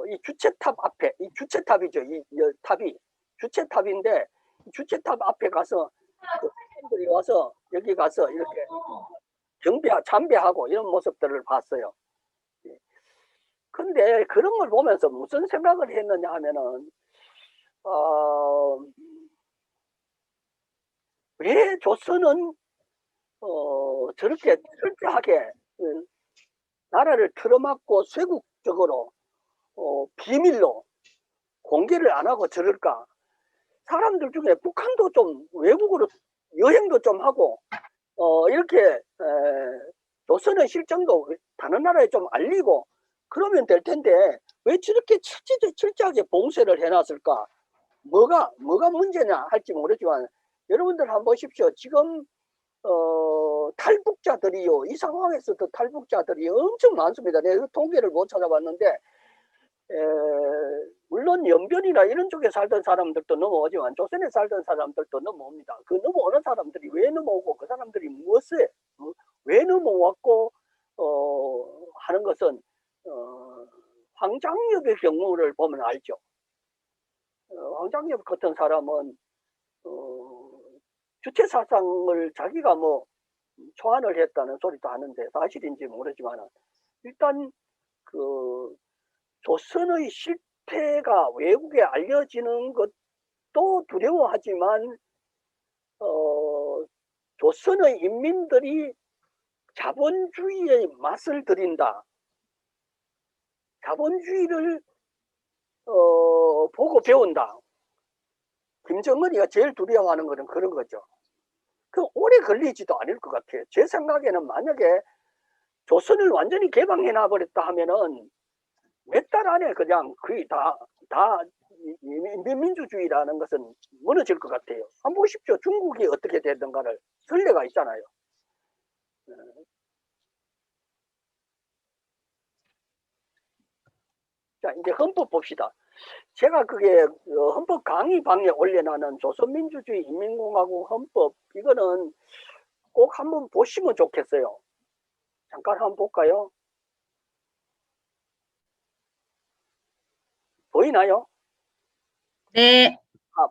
이 주체탑 앞에, 이 주체탑이죠. 이 탑이 주체탑인데 주체탑 앞에 가서 사람들이 와서 여기 가서 이렇게 참배하고 이런 모습들을 봤어요. 근데 그런 걸 보면서 무슨 생각을 했느냐 하면은 왜 조선은 저렇게 철저하게 나라를 틀어막고 쇄국적으로 비밀로 공개를 안 하고 저럴까? 사람들 중에 북한도 좀 외국으로 여행도 좀 하고 이렇게 조선의 실정도 다른 나라에 좀 알리고 그러면 될 텐데 왜 저렇게 철저하게 봉쇄를 해놨을까? 뭐가 문제냐 할지 모르지만 여러분들 한번 보십시오. 지금 탈북자들이요, 이 상황에서도 탈북자들이 엄청 많습니다. 내가 통계를 못 찾아봤는데 물론 연변이나 이런 쪽에 살던 사람들도 넘어오지만 조선에 살던 사람들도 넘어옵니다. 그 넘어오는 사람들이 왜 넘어오고 그 사람들이 무엇에 왜 넘어왔고 하는 것은 황장엽의 경우를 보면 알죠. 황장엽 같은 사람은 주체사상을 자기가 뭐 초안을 했다는 소리도 하는데 사실인지 모르지만 일단 그 조선의 실패가 외국에 알려지는 것도 두려워하지만 조선의 인민들이 자본주의의 맛을 들인다. 자본주의를 보고 배운다. 김정은이가 제일 두려워하는 것은 그런 거죠. 그 오래 걸리지도 않을 것 같아요. 제 생각에는 만약에 조선을 완전히 개방해 놔버렸다 하면은 몇 달 안에 그냥 거의 다 민주주의라는 것은 무너질 것 같아요. 한번 보십시오. 중국이 어떻게 되든가를 선례가 있잖아요. 자, 이제 헌법 봅시다. 제가 그게 헌법 강의방에 올려놓은 조선민주주의 인민공화국 헌법, 이거는 꼭 한번 보시면 좋겠어요. 잠깐 한번 볼까요? 보이나요? 네.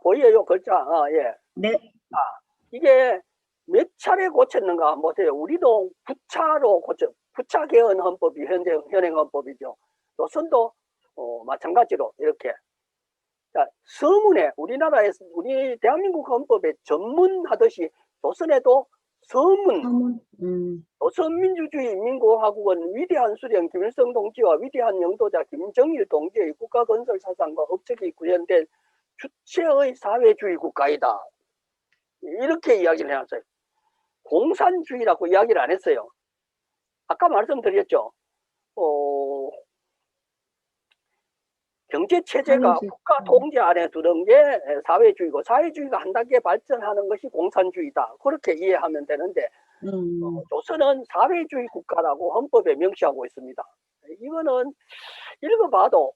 보여요, 글자. 예. 네. 이게 몇 차례 고쳤는가 한번 보세요. 우리도 9차로 부차 개헌 헌법이 현행 헌법이죠. 조선도 마찬가지로 이렇게. 자, 서문에 우리나라에서 우리 대한민국 헌법에 전문하듯이 조선에도 서문. 조선민주주의 인민공화국은 위대한 수령 김일성 동지와 위대한 영도자 김정일 동지의 국가건설 사상과 업적이 구현된 주체의 사회주의 국가이다. 이렇게 이야기를 해놨어요. 공산주의라고 이야기를 안 했어요. 아까 말씀드렸죠. 경제체제가 국가 통제 안에 두는 게 사회주의고 사회주의가 한 단계 발전하는 것이 공산주의다. 그렇게 이해하면 되는데 조선은 사회주의 국가라고 헌법에 명시하고 있습니다. 이거는 읽어봐도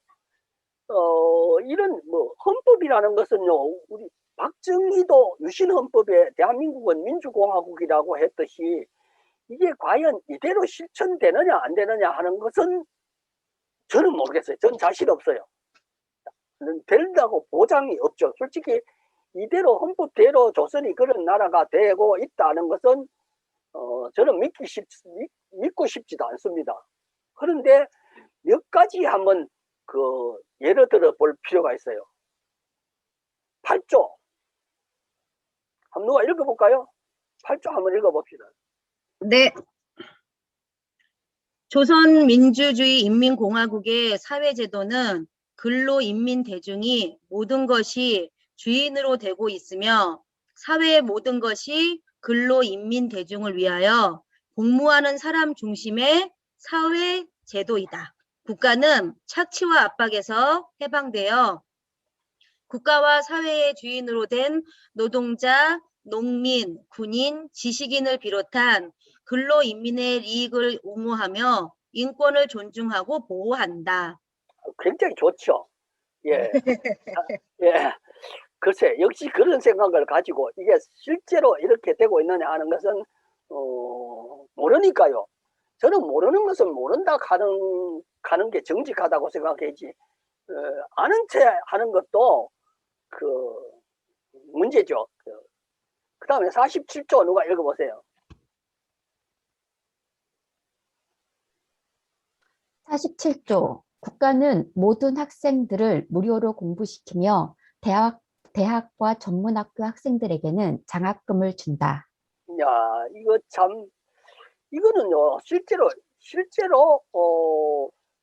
이런 뭐 헌법이라는 것은요, 우리 박정희도 유신헌법에 대한민국은 민주공화국이라고 했듯이 이게 과연 이대로 실천되느냐 안 되느냐 하는 것은 저는 모르겠어요. 저는 자신 없어요. 된다고 보장이 없죠. 솔직히 이대로 헌법대로 조선이 그런 나라가 되고 있다는 것은 저는 믿고 싶지도 않습니다. 그런데 몇 가지 한번 예를 들어 볼 필요가 있어요. 8조. 한번 누가 읽어볼까요? 48조 한번 읽어봅시다. 네. 조선민주주의 인민공화국의 사회제도는 근로인민 대중이 모든 것이 주인으로 되고 있으며 사회의 모든 것이 근로인민 대중을 위하여 복무하는 사람 중심의 사회제도이다. 국가는 착취와 압박에서 해방되어 국가와 사회의 주인으로 된 노동자, 농민, 군인, 지식인을 비롯한 근로인민의 이익을 옹호하며 인권을 존중하고 보호한다. 굉장히 좋죠. 예. 예. 글쎄, 역시 그런 생각을 가지고 이게 실제로 이렇게 되고 있느냐 하는 것은, 모르니까요. 저는 모르는 것은 모른다 가는 게 정직하다고 생각하지, 아는 채 하는 것도 그 문제죠. 그 다음에 47조 누가 읽어보세요. 47조. 국가는 모든 학생들을 무료로 공부시키며 대학과 전문학교 학생들에게는 장학금을 준다. 야, 이거 참, 이거는요, 실제로,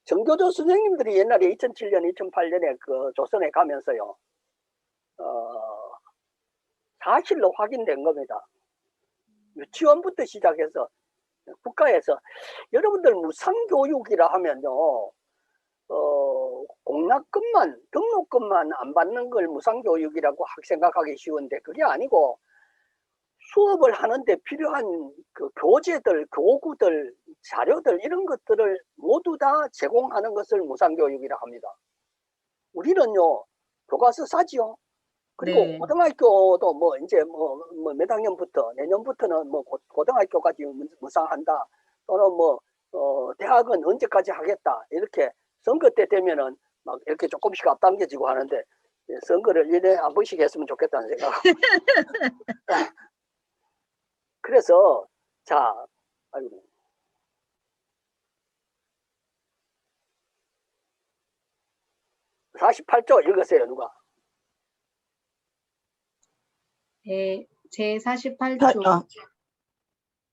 정교조 선생님들이 옛날에 2007년, 2008년에 그 조선에 가면서요, 사실로 확인된 겁니다. 유치원부터 시작해서 국가에서 여러분들 무상교육이라 하면요, 공락금만, 등록금만 안 받는 걸 무상교육이라고 생각하기 쉬운데 그게 아니고 수업을 하는데 필요한 그 교재들, 교구들, 자료들 이런 것들을 모두 다 제공하는 것을 무상교육이라 합니다. 우리는요, 교과서 사지요. 그리고 네. 고등학교도 뭐 이제 몇 학년부터 내년부터는 뭐 고등학교까지 무상한다. 또는 뭐 대학은 언제까지 하겠다. 이렇게 선거 때 되면은 막 이렇게 조금씩 앞당겨지고 하는데 선거를 1년에 한 번씩 했으면 좋겠다는 생각. 그래서 자, 아이고. (48조) 읽으세요, 누가? 네, 제48조.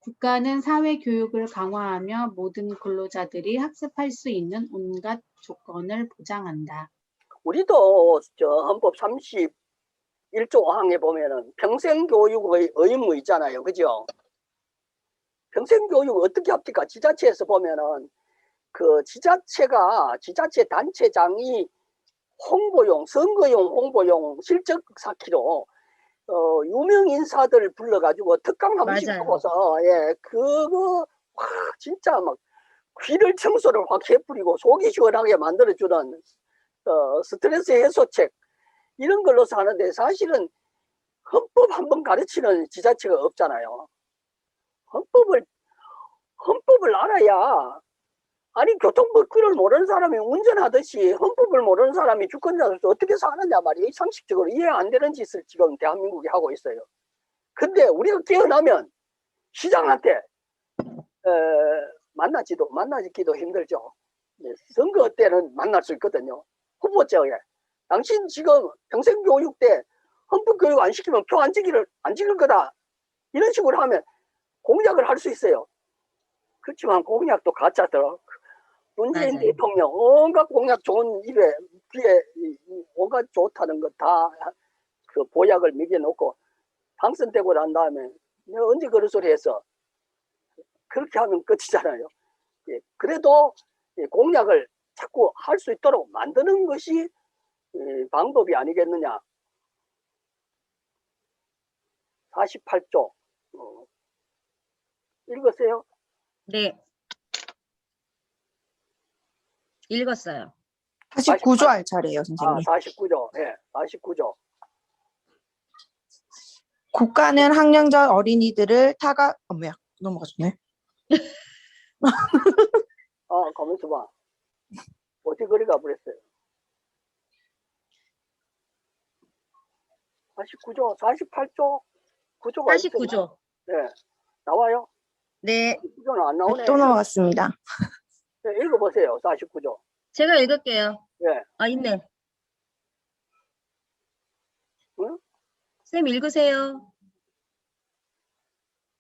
국가는 사회교육을 강화하며 모든 근로자들이 학습할 수 있는 온갖 조건을 보장한다. 우리도 저 헌법 31조 5항에 보면은 평생교육의 의무 있잖아요, 그죠? 평생교육 어떻게 합니까? 지자체에서 보면은 그 지자체 단체장이 홍보용, 선거용 홍보용 실적 쌓기로 유명 인사들 불러가지고 특강 한 번씩 맞아요. 하고서, 예, 그거 와, 진짜 막 귀를 청소를 확 해뿌리고 속이 시원하게 만들어주는 스트레스 해소책 이런 걸로 사는데 사실은 헌법 한번 가르치는 지자체가 없잖아요. 헌법을 알아야, 아니 교통법규를 모르는 사람이 운전하듯이 헌법을 모르는 사람이 주권자로서 어떻게 사느냐 말이에요. 상식적으로 이해 안 되는 짓을 지금 대한민국이 하고 있어요. 근데 우리가 깨어나면 시장한테 만나기도 힘들죠. 선거 때는 만날 수 있거든요. 후보자에 당신 지금 평생교육 때 헌법교육 안 시키면 표 안 찍을 거다 이런 식으로 하면 공약을 할 수 있어요. 그렇지만 공약도 가짜더라. 문재인 맞아요. 대통령 온갖 공약 좋은 입에 귀에 온갖 좋다는 거 다 그 보약을 먹여놓고 당선되고 난 다음에 내가 언제 그런 소리 했어. 그렇게 하면 끝이잖아요. 예, 그래도 공약을 자꾸 할 수 있도록 만드는 것이 방법이 아니겠느냐. 48조 읽으세요. 네. 읽었어요. 49조 할 차례예요, 아, 선생님. 49조. 예, 49조. 국가는 학령적 어린이들을 뭐야, 넘어가셨네. 가만있어 봐. 어디 거리 가버렸어요. 49조, 48조, 9조가 49조. 네, 나와요? 네. 49조는 안 나오네. 또 넘어갔습니다. 네, 읽어보세요. 49조. 제가 읽을게요. 예. 아, 있네. 응? 쌤 읽으세요.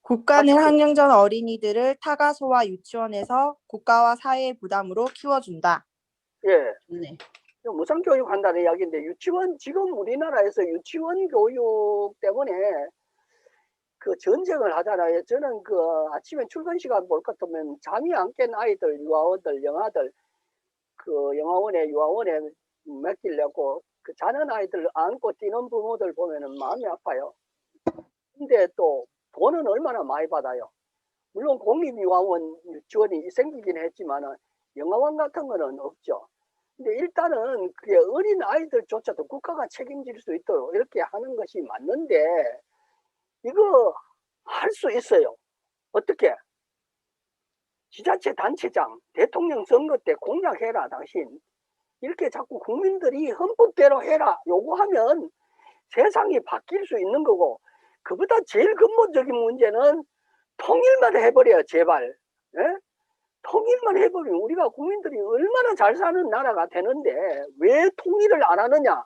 국가는 49. 학령 전 어린이들을 타가소와 유치원에서 국가와 사회의 부담으로 키워준다. 예. 네. 무상교육 한다는 이야기인데 유치원 지금 우리나라에서 유치원 교육 때문에 그 전쟁을 하잖아요. 저는 그 아침에 출근 시간 볼 것 같으면 잠이 안 깬 아이들, 유아원들, 영아들 그 영화원에 유아원에 맡기려고 그 자는 아이들 안고 뛰는 부모들 보면은 마음이 아파요. 근데 또 돈은 얼마나 많이 받아요. 물론 공립유아원 유치원이 생기긴 했지만은 영아원 같은 거는 없죠. 근데 일단은 그게 어린 아이들조차도 국가가 책임질 수 있도록 이렇게 하는 것이 맞는데 이거 할 수 있어요. 어떻게? 지자체 단체장 대통령 선거 때 공약해라 당신. 이렇게 자꾸 국민들이 헌법대로 해라 요구하면 세상이 바뀔 수 있는 거고 그보다 제일 근본적인 문제는 통일만 해버려요. 제발. 예? 통일만 해버리면 우리가 국민들이 얼마나 잘 사는 나라가 되는데 왜 통일을 안 하느냐?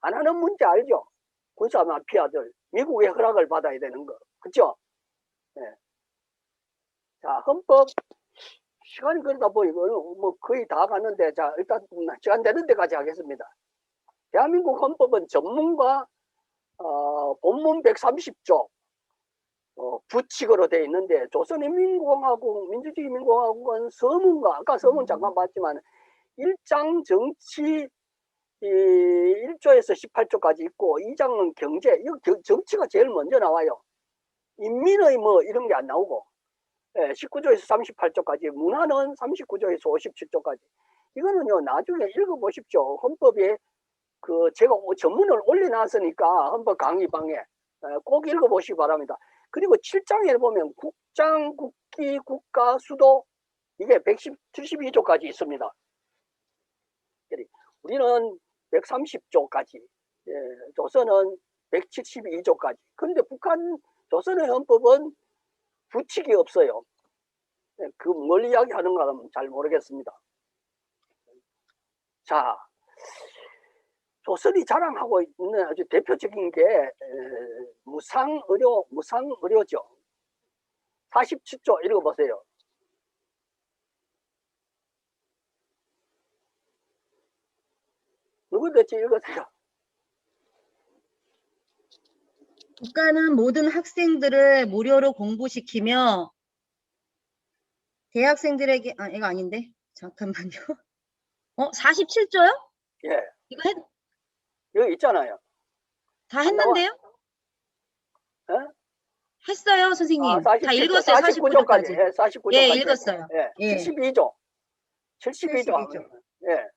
안 하는 문제 알죠? 군사 마피아들 미국의 허락을 받아야 되는 거. 그죠? 예. 자, 헌법 시간이 그러다 보니까 뭐 거의 다 갔는데 자 일단 시간 되는 데까지 하겠습니다. 대한민국 헌법은 전문과 본문 130조 부칙으로 되어 있는데 조선인민공화국 민주주의민공화국은 서문과 아까 서문 잠깐 봤지만 1장 정치 1조에서 18조까지 있고 2장은 경제 이거 정치가 제일 먼저 나와요. 인민의 뭐 이런 게 안 나오고 19조에서 38조까지 문화는 39조에서 57조까지 이거는요 나중에 읽어보십시오. 헌법에 그 제가 전문을 올려놨으니까 헌법 강의방에 꼭 읽어보시기 바랍니다. 그리고 7장에 보면 국장, 국기, 국가, 수도 이게 172조까지 있습니다. 우리는 130조까지 조선은 172조까지 근데 북한 조선의 헌법은 부칙이 없어요. 그 뭘 이야기하는가는 잘 모르겠습니다. 자, 조선이 자랑하고 있는 아주 대표적인 게 무상의료죠. 47조 읽어보세요. 누구든지 읽으세요. 국가는 모든 학생들을 무료로 공부시키며 대학생들에게 이거 아닌데 잠깐만요. 47조요? 예, 이거 여기 있잖아요. 다 했는데요? 예? 했어요, 선생님. 다 47조, 읽었어요. 49조까지. 49조까지. 예, 49조까지. 예, 읽었어요. 예, 예. 72조. 72조. 예.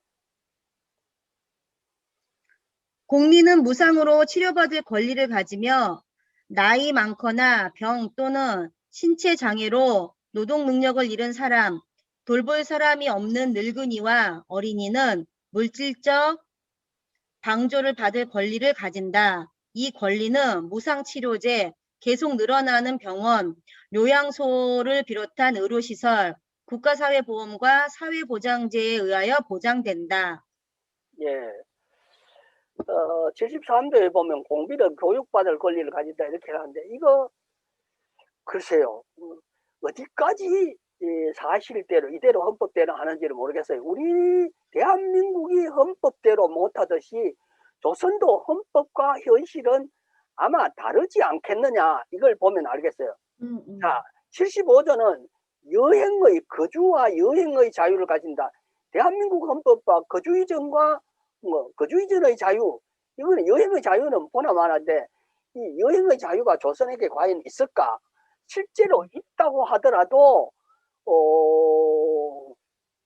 국민은 무상으로 치료받을 권리를 가지며 나이 많거나 병 또는 신체 장애로 노동 능력을 잃은 사람, 돌볼 사람이 없는 늙은이와 어린이는 물질적 방조를 받을 권리를 가진다. 이 권리는 무상치료제, 계속 늘어나는 병원, 요양소를 비롯한 의료시설, 국가사회보험과 사회보장제에 의하여 보장된다. 예. 73조에 보면 공비를 교육받을 권리를 가진다 이렇게 하는데 이거 글쎄요. 어디까지 사실대로 이대로 헌법대로 하는지를 모르겠어요. 우리 대한민국이 헌법대로 못하듯이 조선도 헌법과 현실은 아마 다르지 않겠느냐 이걸 보면 알겠어요. 자, 75조는 여행의 거주와 여행의 자유를 가진다. 대한민국 헌법과 거주 이전과 거주 이전의 자유 이거는 여행의 자유는 보나마나인데 이 여행의 자유가 조선에게 과연 있을까? 실제로 있다고 하더라도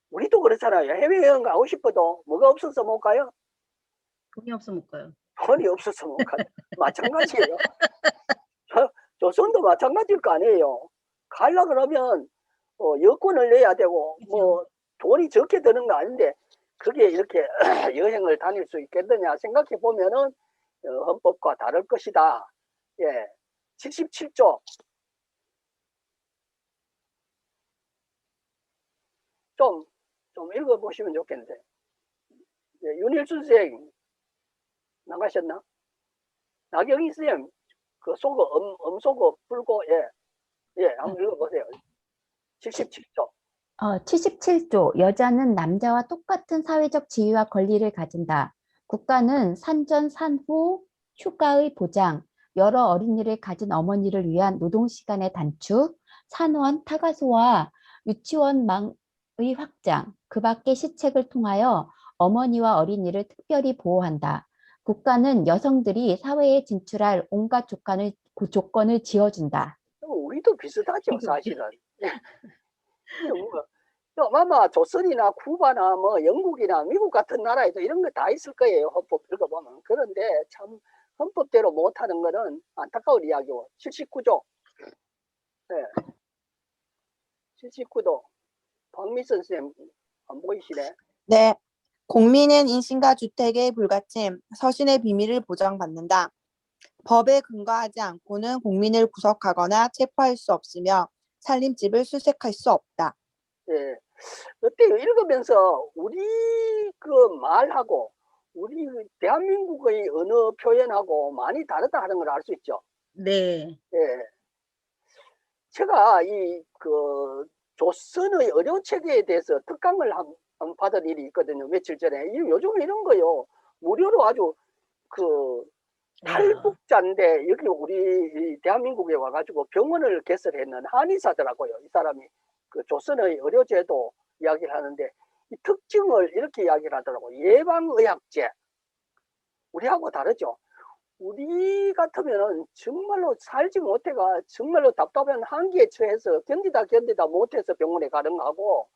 우리도 그렇잖아요. 해외여행 가고 싶어도 뭐가 없어서 못 가요? 돈이 없어 못 가요. 돈이 없어서 못 가요. 마찬가지예요. 조선도 마찬가지일 거 아니에요. 가려 그러면 여권을 내야 되고 뭐 돈이 적게 드는 거 아닌데 그게 이렇게 여행을 다닐 수 있겠느냐 생각해 보면은 헌법과 다를 것이다. 예, 77조. 좀 읽어보시면 좋겠는데. 예, 윤일순 쌤 나가셨나? 나경희 쌤 그 속어 음속어 풀고 예 예, 한번 읽어보세요. 77조. 77조. 여자는 남자와 똑같은 사회적 지위와 권리를 가진다. 국가는 산전, 산후, 휴가의 보장, 여러 어린이를 가진 어머니를 위한 노동시간의 단축, 산원, 타가소와 유치원망의 확장, 그 밖의 시책을 통하여 어머니와 어린이를 특별히 보호한다. 국가는 여성들이 사회에 진출할 온갖 조건을 지어준다. 우리도 비슷하죠, 사실은. 아마 조선이나 쿠바나 뭐 영국이나 미국 같은 나라에도 이런 거 다 있을 거예요. 헌법 읽어보면. 그런데 참 헌법대로 못하는 거는 안타까운 이야기고. 79조. 네. 79조. 박미선 선생님 안 보이시네? 네. 공민은 인신과 주택의 불가침, 서신의 비밀을 보장받는다. 법에 근거하지 않고는 공민을 구속하거나 체포할 수 없으며 살림집을 수색할 수 없다. 예. 어때요? 읽으면서 우리 그 말하고 우리 대한민국의 언어 표현하고 많이 다르다 하는 걸 알 수 있죠. 네. 예. 제가 이 그 조선의 의료 체계에 대해서 특강을 한번 받은 일이 있거든요. 며칠 전에. 요즘에 이런 거요. 무료로 아주 그 탈북자인데 여기 우리 대한민국에 와가지고 병원을 개설했는 한의사더라고요. 이 사람이 그 조선의 의료제도 이야기를 하는데 이 특징을 이렇게 이야기를 하더라고요. 예방의학제. 우리하고 다르죠. 우리 같으면은 정말로 살지 못해가 정말로 답답한 한계에 처해서 견디다 못해서 병원에 가는 거하고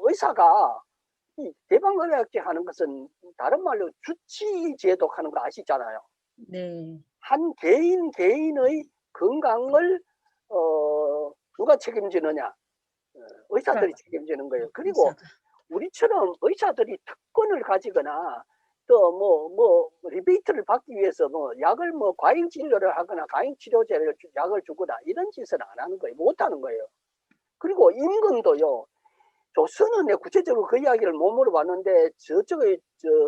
의사가 이 예방의학제 하는 것은 다른 말로 주치제도 하는 거 아시잖아요. 네. 한 개인의 건강을 누가 책임지느냐? 의사들이 책임지는 거예요. 그리고 우리처럼 의사들이 특권을 가지거나 또 뭐 리베이트를 받기 위해서 뭐 약을 뭐 과잉 진료를 하거나 과잉 치료제를 약을 주거나 이런 짓을 안 하는 거예요. 못 하는 거예요. 그리고 임금도요. 조선은 내가 구체적으로 그 이야기를 못 물어봤는데 저쪽에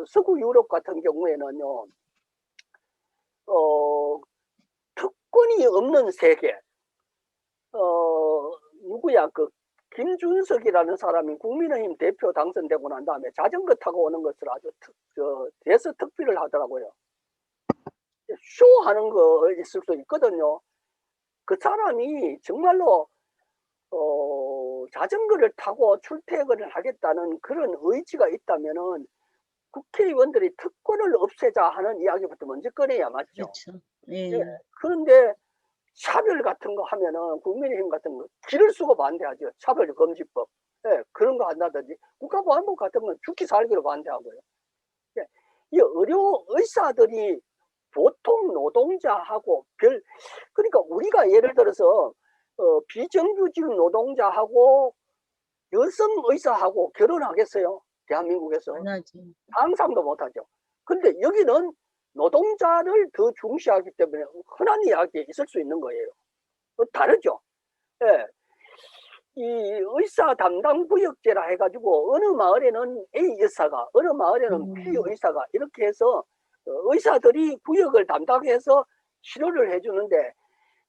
서구 유럽 같은 경우에는요. 특권이 없는 세계. 누구야 그 김준석이라는 사람이 국민의힘 대표 당선되고 난 다음에 자전거 타고 오는 것을 아주 대서특필을 하더라고요. 쇼하는 거 있을 수 있거든요. 그 사람이 정말로 자전거를 타고 출퇴근을 하겠다는 그런 의지가 있다면은 국회의원들이 특권을 없애자 하는 이야기부터 먼저 꺼내야 맞죠. 그렇죠. 네. 예. 그런데 차별 같은 거 하면은 국민의힘 같은 거 기를 쓰고 반대하죠. 차별금지법. 예, 그런 거 한다든지 국가보안법 같은 건 죽기 살기로 반대하고요. 예, 이 의사들이 보통 노동자하고 그러니까 우리가 예를 들어서 비정규직 노동자하고 여성 의사하고 결혼하겠어요? 대한민국에서 원하지. 상상도 못하죠. 근데 여기는 노동자를 더 중시하기 때문에 흔한 이야기에 있을 수 있는 거예요. 다르죠. 예. 이 의사 담당 구역제라 해가지고 어느 마을에는 A 의사가 어느 마을에는 B 의사가 이렇게 해서 의사들이 구역을 담당해서 치료를 해주는데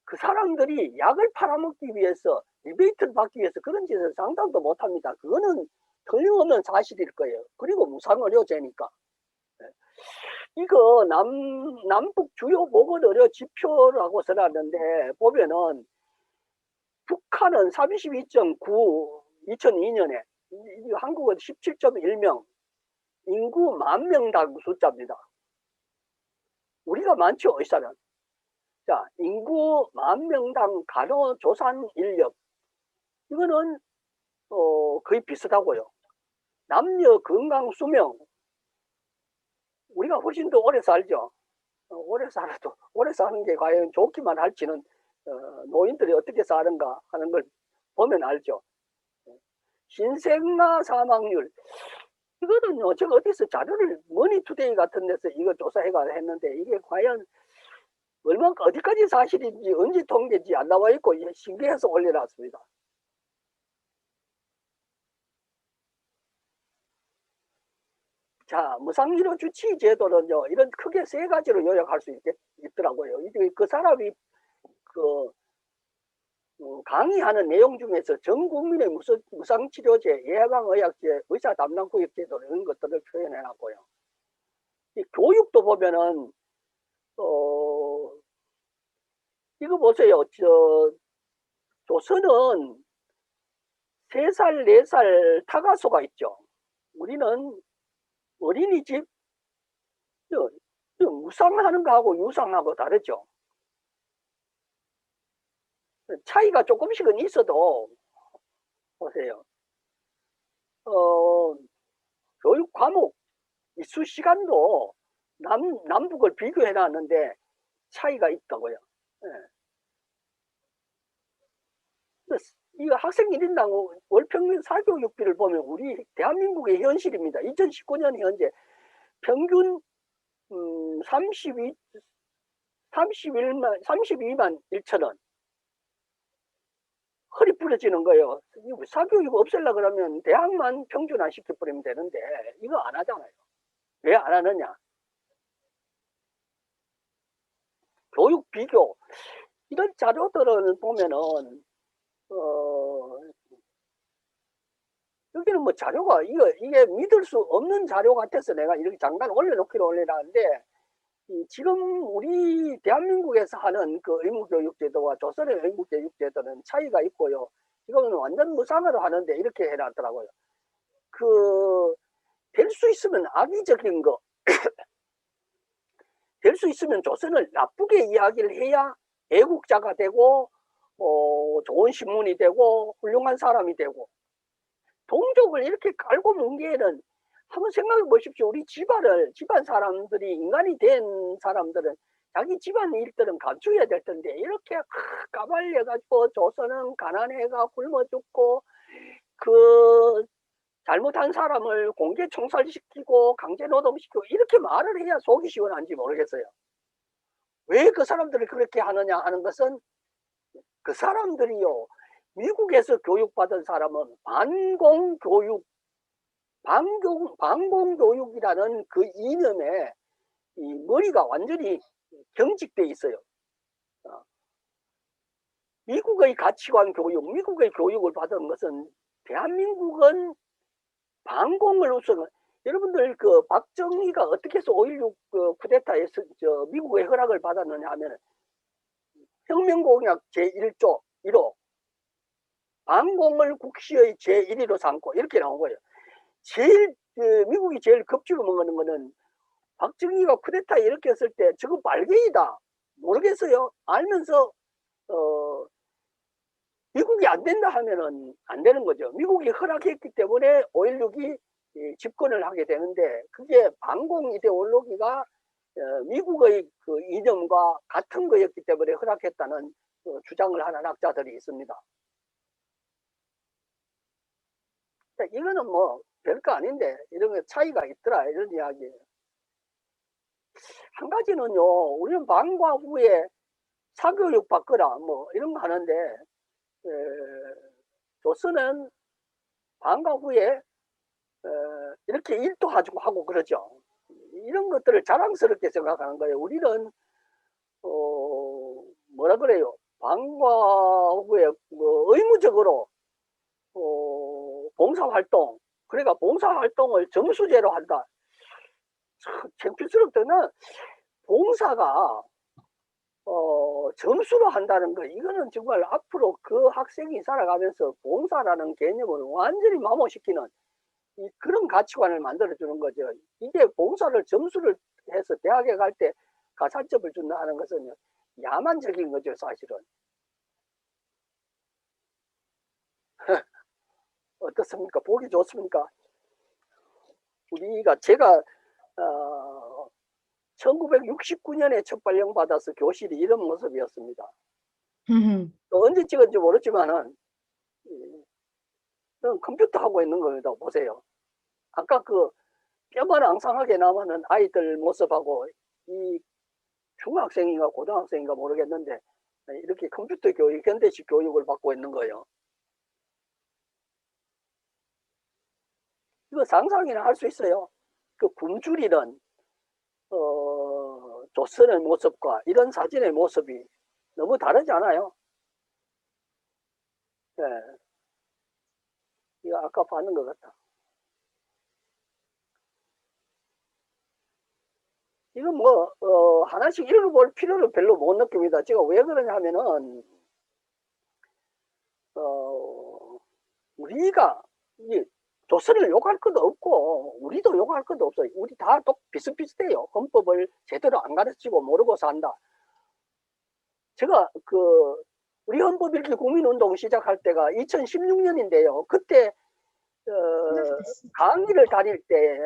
그 사람들이 약을 팔아먹기 위해서 리베이트를 받기 위해서 그런 짓을 상상도 못합니다. 그거는 틀림없는 사실일 거예요. 그리고 무상의료제니까. 이거 남북 주요 보건의료 지표라고 써놨는데 보면은 북한은 32.9 2002년에 한국은 17.1명 인구 10,000명당 숫자입니다. 우리가 많죠 의사는. 자 인구 10,000명당 간호조산 인력 이거는 거의 비슷하고요. 남녀 건강 수명 우리가 훨씬 더 오래 살죠. 오래 살아도 오래 사는 게 과연 좋기만 할지는 노인들이 어떻게 사는가 하는 걸 보면 알죠. 신생아 사망률 이거는요 제가 어디서 자료를 머니투데이 같은 데서 이거 조사해가 했는데 이게 과연 얼마나 어디까지 사실인지 언제 통계인지 안 나와 있고 신기해서 올려놨습니다. 자, 무상의료 주치 제도는요, 이런 크게 세 가지로 요약할 수 있더라고요. 그 사람이 강의하는 내용 중에서 전 국민의 무상치료제, 예방의학제, 의사 담당구역제도 이런 것들을 표현해 놨고요. 이 교육도 보면은 이거 보세요. 조선은 3살, 4살 타가소가 있죠. 우리는 어린이집 무상하는 거하고 유상하고 다르죠. 차이가 조금씩은 있어도 보세요. 교육 과목 이수 시간도 남북을 비교해 놨는데 차이가 있다고요. 예. 이 학생 1인당 월평균 사교육비를 보면 우리 대한민국의 현실입니다. 2019년 현재 평균 32만 1천원. 허리 부러지는 거예요. 사교육 없애려고 그러면 대학만 평준화 시켜버리면 되는데 이거 안 하잖아요. 왜 안 하느냐? 교육 비교 이런 자료들을 보면은 여기는 뭐 자료가 이게 믿을 수 없는 자료 같아서 내가 이렇게 잠깐 올려놓기로 올려놨는데 지금 우리 대한민국에서 하는 그 의무교육제도와 조선의 의무교육제도는 차이가 있고요. 지금은 완전 무상으로 하는데 이렇게 해놨더라고요. 될 수 있으면 악의적인 거, 될 수 있으면 조선을 나쁘게 이야기를 해야 애국자가 되고 좋은 신문이 되고 훌륭한 사람이 되고 동족을 이렇게 깔고 뭉개는 한번 생각해 보십시오. 우리 집안 사람들이 인간이 된 사람들은 자기 집안 일들은 감추어야 될 텐데 이렇게 까발려 가지고 조선은 가난해가 굶어 죽고 그 잘못한 사람을 공개 총살시키고 강제 노동시키고 이렇게 말을 해야 속이 시원한지 모르겠어요. 왜 그 사람들이 그렇게 하느냐 하는 것은 그 사람들이요 미국에서 교육받은 사람은 반공교육이라는 그 이념에 이 머리가 완전히 경직돼 있어요. 미국의 가치관 교육, 미국의 교육을 받은 것은 대한민국은 반공을 우선 여러분들 그 박정희가 어떻게 해서 5.16 그 쿠데타에서 미국의 허락을 받았느냐 하면 혁명공약 제1조 1호 반공을 국시의 제1위로 삼고 이렇게 나온 거예요. 미국이 제일 겁주고 먹는 거는 박정희가 쿠데타에 이렇게 했을 때 저거 말갱이다 모르겠어요. 알면서 미국이 안 된다 하면은 안 되는 거죠. 미국이 허락했기 때문에 5.16이 집권을 하게 되는데 그게 반공 이데올로기가 미국의 그 이념과 같은 거였기 때문에 허락했다는 주장을 하는 학자들이 있습니다. 이거는 뭐 별거 아닌데 이런 게 차이가 있더라 이런 이야기예요. 한 가지는요, 우리는 방과 후에 사교육 받거나 뭐 이런 거 하는데 조선은 방과 후에 이렇게 일도 하고 그러죠. 이런 것들을 자랑스럽게 생각하는 거예요. 우리는 뭐라 그래요? 방과 후에 뭐 의무적으로 봉사활동, 그러니까 봉사활동을 점수제로 한다. 참 창피스럽다는 봉사가 점수로 한다는 거 이거는 정말 앞으로 그 학생이 살아가면서 봉사라는 개념을 완전히 마모시키는 그런 가치관을 만들어주는 거죠. 이게 봉사를 점수를 해서 대학에 갈 때 가산점을 준다 하는 것은 야만적인 거죠, 사실은. 어떻습니까? 보기 좋습니까? 제가 1969년에 첫 발령받아서 교실이 이런 모습이었습니다. 또 언제 찍은지 모르지만은 컴퓨터 하고 있는 겁니다. 보세요. 아까 그 뼈만 앙상하게 남아는 아이들 모습하고 이 중학생인가 고등학생인가 모르겠는데 이렇게 컴퓨터 교육, 현대식 교육을 받고 있는 거예요. 이거 상상이나 할 수 있어요. 그 굶주리는 조선의 모습과 이런 사진의 모습이 너무 다르지 않아요? 예. 이거 아까 봤는 것 같다. 이거 뭐, 하나씩 읽어볼 필요를 별로 못 느낍니다. 제가 왜 그러냐 하면은, 우리가, 이 조선을 욕할 것도 없고, 우리도 욕할 것도 없어요. 우리 다 비슷비슷해요. 헌법을 제대로 안 가르치고 모르고 산다. 제가 우리 헌법 읽기 국민운동 시작할 때가 2016년인데요. 그때, 강의를 다닐 때,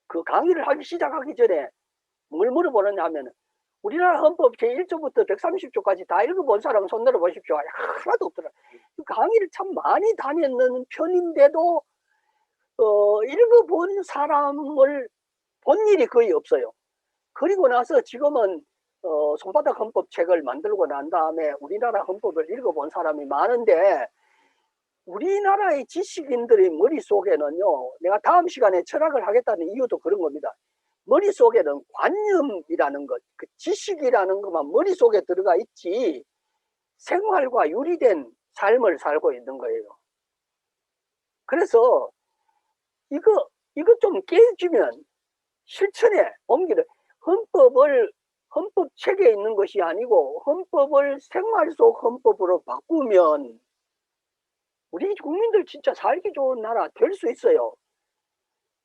그 강의를 시작하기 전에 뭘 물어보느냐 하면, 우리나라 헌법 제1조부터 130조까지 다 읽어본 사람 손 들어 보십시오. 하나도 없더라. 강의를 참 많이 다녔는 편인데도 읽어본 사람을 본 일이 거의 없어요. 그리고 나서 지금은 손바닥 헌법 책을 만들고 난 다음에 우리나라 헌법을 읽어본 사람이 많은데, 우리나라의 지식인들의 머릿속에는요, 내가 다음 시간에 철학을 하겠다는 이유도 그런 겁니다. 머릿속에는 관념이라는 것, 그 지식이라는 것만 머릿속에 들어가 있지 생활과 유리된 삶을 살고 있는 거예요. 그래서 이거 좀 깨주면 실천에 옮기는, 헌법 책에 있는 것이 아니고 헌법을 생활 속 헌법으로 바꾸면 우리 국민들 진짜 살기 좋은 나라 될 수 있어요.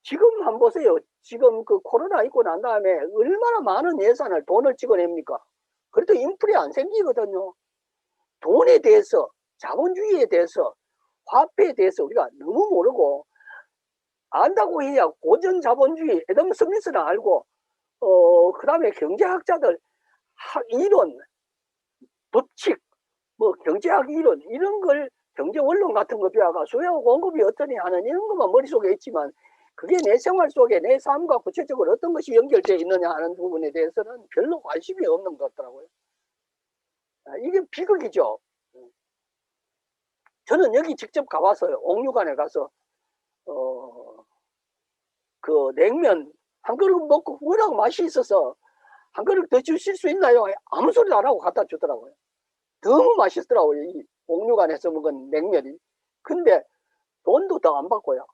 지금 한번 보세요. 지금 그 코로나 있고 난 다음에 얼마나 많은 예산을, 돈을 찍어냅니까? 그래도 인플레 안 생기거든요. 돈에 대해서, 자본주의에 대해서, 화폐에 대해서 우리가 너무 모르고, 안다고 해야 고전 자본주의, 애덤 스미스는 알고, 그 다음에 경제학자들 이론, 법칙, 뭐 경제학 이론, 이런 걸 경제원론 같은 거 배워가 수요와 공급이 어떠니 하는 이런 것만 머릿속에 있지만, 그게 내 생활 속에 내 삶과 구체적으로 어떤 것이 연결되어 있느냐 하는 부분에 대해서는 별로 관심이 없는 것 같더라고요. 이게 비극이죠. 저는 여기 직접 가봤어요. 옥류관에 가서 그 냉면 한 그릇 먹고 워낙 맛이 있어서 한 그릇 더 주실 수 있나요? 아무 소리도 안 하고 갖다 주더라고요. 너무 맛있더라고요. 이 옥류관에서 먹은 냉면이. 근데 돈도 더 안 받고요.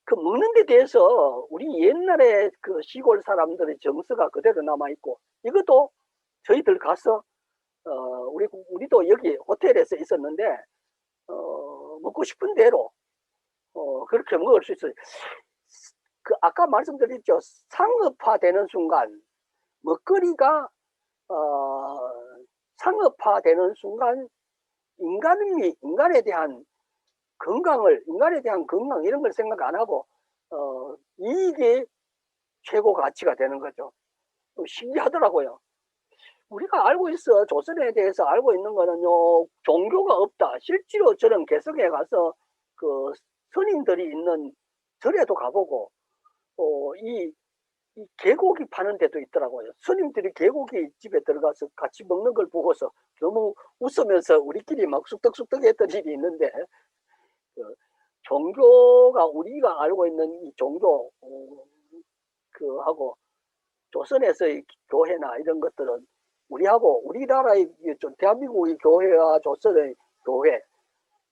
그 먹는 데 대해서 우리 옛날에 그 시골 사람들의 정서가 그대로 남아있고, 이것도 저희들 가서 우리도 여기 호텔에서 있었는데 먹고 싶은 대로 그렇게 먹을 수 있어요. 그 아까 말씀드렸죠. 상업화되는 순간, 먹거리가 상업화되는 순간 인간에 대한 인간에 대한 건강 이런 걸 생각 안 하고 이익이 최고 가치가 되는 거죠. 신기하더라고요. 우리가 알고 있어, 조선에 대해서 알고 있는 거는요, 종교가 없다. 실제로 저는 개성에 가서 그 스님들이 있는 절에도 가보고 이 개고기 파는 데도 있더라고요. 스님들이 개고기 집에 들어가서 같이 먹는 걸 보고서 너무 웃으면서 우리끼리 막 쑥덕쑥덕 했던 일이 있는데, 종교가 우리가 알고 있는 이 종교 하고 조선에서의 교회나 이런 것들은 우리하고 우리나라의 대한민국의 교회와 조선의 교회,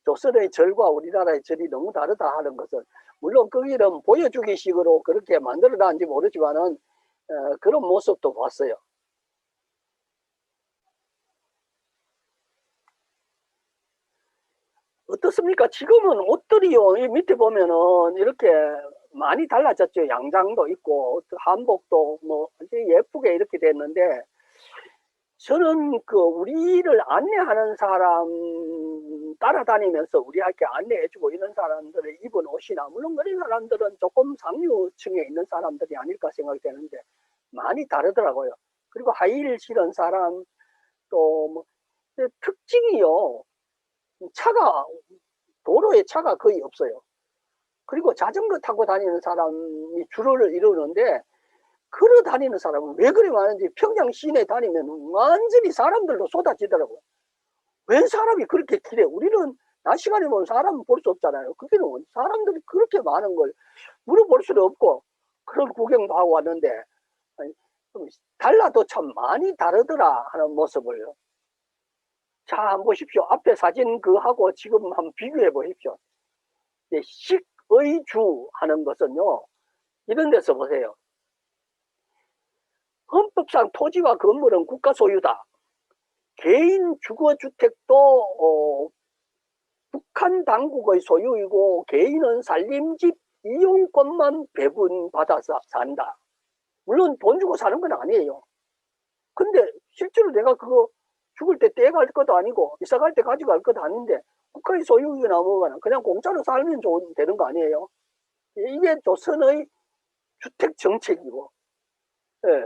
조선의 절과 우리나라의 절이 너무 다르다 하는 것은, 물론 거기는 보여주기 식으로 그렇게 만들어놨는지 모르지만은 그런 모습도 봤어요. 어떻습니까? 지금은 옷들이요, 이 밑에 보면은 이렇게 많이 달라졌죠. 양장도 있고 한복도 뭐 예쁘게 이렇게 됐는데, 저는 그 우리를 안내하는 사람 따라다니면서 우리한테 안내해주고 이런 사람들을 입은 옷이나, 물론 그런 사람들은 조금 상류층에 있는 사람들이 아닐까 생각이 되는데 많이 다르더라고요. 그리고 하이힐 신은 사람, 또 뭐 특징이요, 도로에 차가 거의 없어요. 그리고 자전거 타고 다니는 사람이 주를 이루는데, 걸어 다니는 사람은 왜 그리 많은지 평양 시내 다니면 완전히 사람들로 쏟아지더라고요. 웬 사람이 그렇게 길에, 우리는 낮 시간에 보면 사람 볼 수 없잖아요. 거기는 사람들이 그렇게 많은 걸 물어볼 수도 없고 그런 구경도 하고 왔는데, 달라도 참 많이 다르더라 하는 모습을 자, 한번 보십시오. 앞에 사진 그하고 지금 한번 비교해 보십시오. 식의주 하는 것은요, 이런 데서 보세요. 헌법상 토지와 건물은 국가 소유다. 개인 주거주택도 북한 당국의 소유이고 개인은 살림집 이용권만 배분받아서 산다. 물론 돈 주고 사는 건 아니에요. 근데 실제로 내가 그거 죽을 때 떼갈 것도 아니고 이사 갈 때 가져갈 것도 아닌데 국가의 소유이거나 뭐거나 그냥 공짜로 살면 되는 거 아니에요. 이게 조선의 주택 정책이고, 예.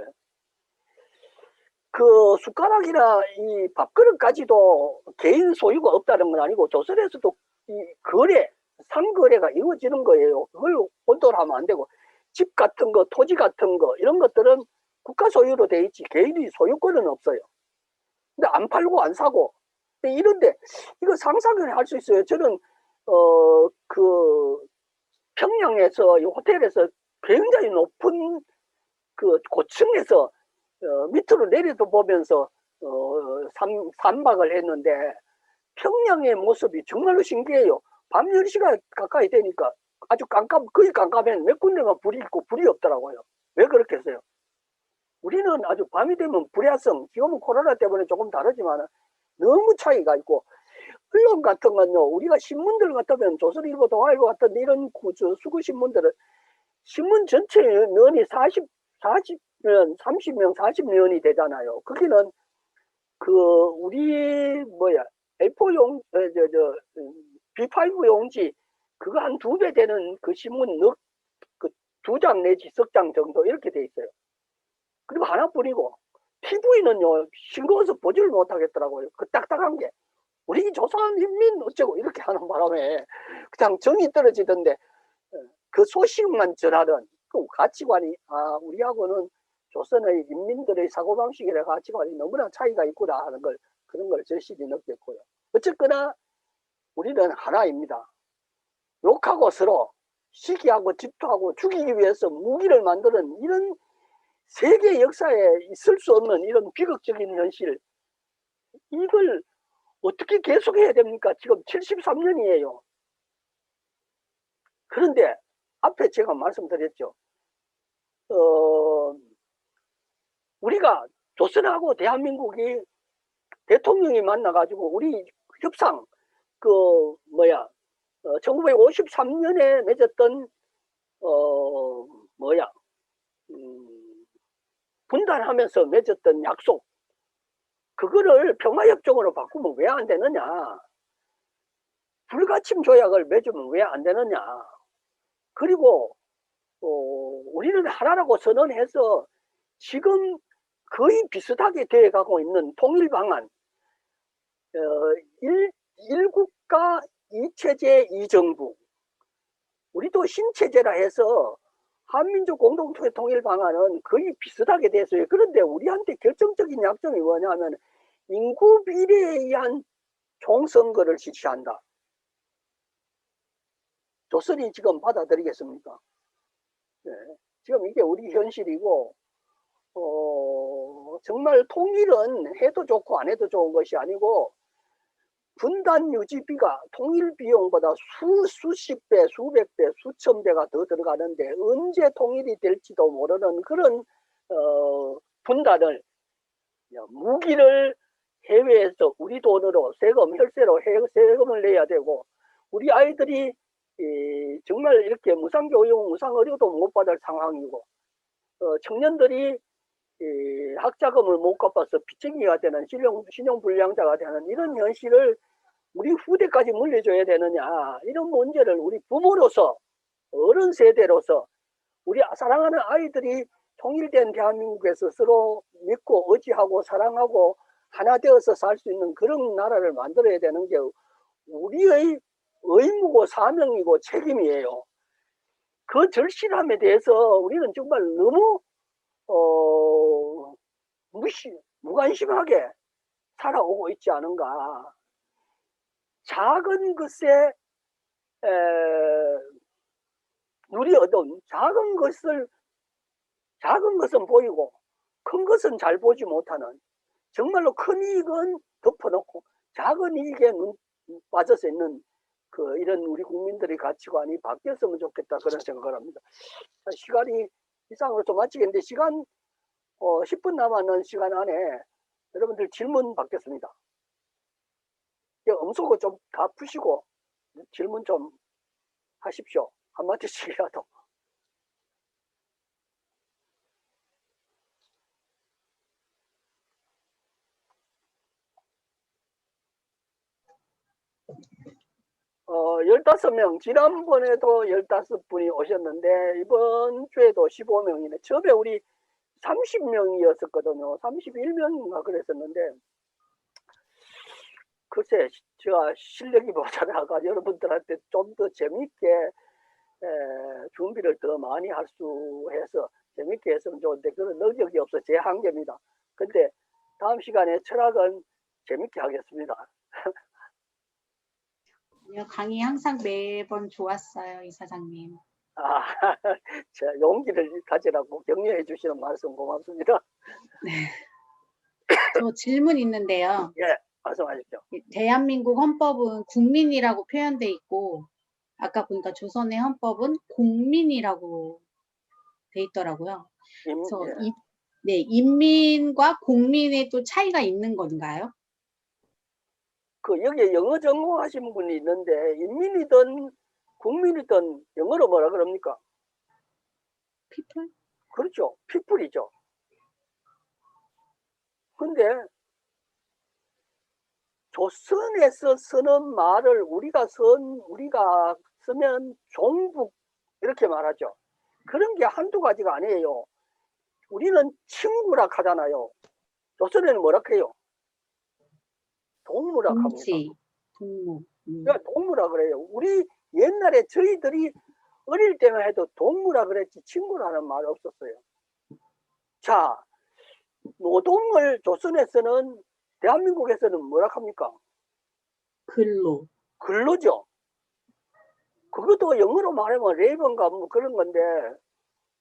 그 숟가락이나 이 밥그릇까지도 개인 소유가 없다는 건 아니고 조선에서도 이 거래, 상거래가 이루어지는 거예요. 그걸 혼돈을 하면 안 되고 집 같은 거, 토지 같은 거 이런 것들은 국가 소유로 돼 있지 개인이 소유권은 없어요. 근데 안 팔고 안 사고 이런데 이거 상상을 할 수 있어요. 저는 그 평양에서 이 호텔에서 굉장히 높은 그 고층에서 밑으로 내려도 보면서 3박을 했는데 평양의 모습이 정말로 신기해요. 밤 10시가 가까이 되니까 아주 거의 깜깜해. 몇 군데만 불이 있고 불이 없더라고요. 왜 그렇게 했어요? 우리는 아주 밤이 되면 불야성, 지금은 코로나 때문에 조금 다르지만 너무 차이가 있고, 언론 같은 건요, 우리가 신문들 같으면 조선일보, 동아일보 같은 이런 수구신문들은 신문 전체 면이 30면, 30명, 40면이 되잖아요. 거기는 우리 A4 B5 용지 그거 한 2배 되는 그 신문 그 2장 내지 석 장 정도 이렇게 돼 있어요. 그리고 하나뿐이고 TV는요 싱거워서 보지를 못하겠더라고요. 그 딱딱한 게 우리 조선인민 어쩌고 이렇게 하는 바람에 그냥 정이 떨어지던데 그 소식만 전하던 그 가치관이 우리하고는 조선의 인민들의 사고방식이나 가치관이 너무나 차이가 있구나 하는 걸 그런 걸 절실히 느꼈고요. 어쨌거나 우리는 하나입니다. 욕하고 서로 시기하고 질투하고 죽이기 위해서 무기를 만드는 이런 세계 역사에 있을 수 없는 이런 비극적인 현실, 이걸 어떻게 계속해야 됩니까? 지금 73년이에요. 그런데 앞에 제가 말씀드렸죠. 우리가 조선하고 대한민국이 대통령이 만나가지고 우리 협상 1953년에 맺었던 분단하면서 맺었던 약속, 그거를 평화협정으로 바꾸면 왜 안 되느냐? 불가침 조약을 맺으면 왜 안 되느냐? 그리고 우리는 하나라고 선언해서 지금 거의 비슷하게 되어가고 있는 통일 방안, 1국가 2체제 2정부, 우리도 신체제라 해서 한민족 공동체 통일 방안은 거의 비슷하게 됐어요. 그런데 우리한테 결정적인 약점이 뭐냐면 인구 비례에 의한 총선거를 실시한다. 조선이 지금 받아들이겠습니까? 네. 지금 이게 우리 현실이고, 정말 통일은 해도 좋고 안 해도 좋은 것이 아니고 분단 유지비가 통일 비용보다 수십 배, 수백 배, 수천 배가 더 들어가는데 언제 통일이 될지도 모르는 그런 분단을, 무기를 해외에서 우리 돈으로 세금, 혈세로 세금을 내야 되고, 우리 아이들이 정말 이렇게 무상교육, 무상의료도 못 받을 상황이고, 청년들이 학자금을 못 갚아서 빚쟁이가 되는 신용불량자가 되는 이런 현실을 우리 후대까지 물려줘야 되느냐, 이런 문제를 우리 부모로서, 어른 세대로서 우리 사랑하는 아이들이 통일된 대한민국에서 서로 믿고 의지하고 사랑하고 하나 되어서 살 수 있는 그런 나라를 만들어야 되는 게 우리의 의무고 사명이고 책임이에요. 그 절실함에 대해서 우리는 정말 너무 무관심하게 살아오고 있지 않은가. 작은 것에 누리 얻은 작은 것은 보이고 큰 것은 잘 보지 못하는, 정말로 큰 이익은 덮어놓고 작은 이익에 빠져서 있는 이런 우리 국민들의 가치관이 바뀌었으면 좋겠다 그런 생각을 합니다. 시간이 이상으로 좀 마치겠는데 시간 10분 남았는 시간 안에 여러분들 질문 받겠습니다. 엄소고 좀 다 푸시고 질문 좀 하십시오. 한마디씩이라도. 어, 15명, 지난번에도 15분이 오셨는데, 이번 주에도 15명이네. 처음에 우리 30명이었었거든요. 31명인가 그랬었는데, 글쎄, 제가 실력이 모자라가 여러분들한테 좀 더 재밌게 준비를 더 많이 할 수 해서 재밌게 했으면 좋은데, 그런 능력이 없어 제 한계입니다. 근데 다음 시간에 철학은 재밌게 하겠습니다. 강의 항상 매번 좋았어요, 이사장님. 아, 자, 용기를 가지라고 격려해 주시는 말씀 고맙습니다. 저 질문 있는데요. 예, 말씀하십시오. 대한민국 헌법은 국민이라고 표현돼 있고, 아까 보니까 조선의 헌법은 공민이라고 돼 있더라고요. 그래서 예. 네, 인민과 공민의 또 차이가 있는 건가요? 여기에 영어 전공하신 분이 있는데, 인민이든 국민이든 영어로 뭐라 그럽니까? people? 그렇죠. 피플이죠. 근데 조선에서 쓰는 말을 우리가 쓰면 종북 이렇게 말하죠. 그런 게 한두 가지가 아니에요. 우리는 친구라 하잖아요. 조선에는 뭐라 해요? 동무라 합니다. 동무. 그러니까 동무라 그래요. 우리 옛날에 저희들이 어릴 때만 해도 동무라 그랬지 친구라는 말 없었어요. 자, 노동을 조선에서는 대한민국에서는 뭐라 합니까? 근로. 근로죠. 그것도 영어로 말하면 레이버인가 뭐 그런 건데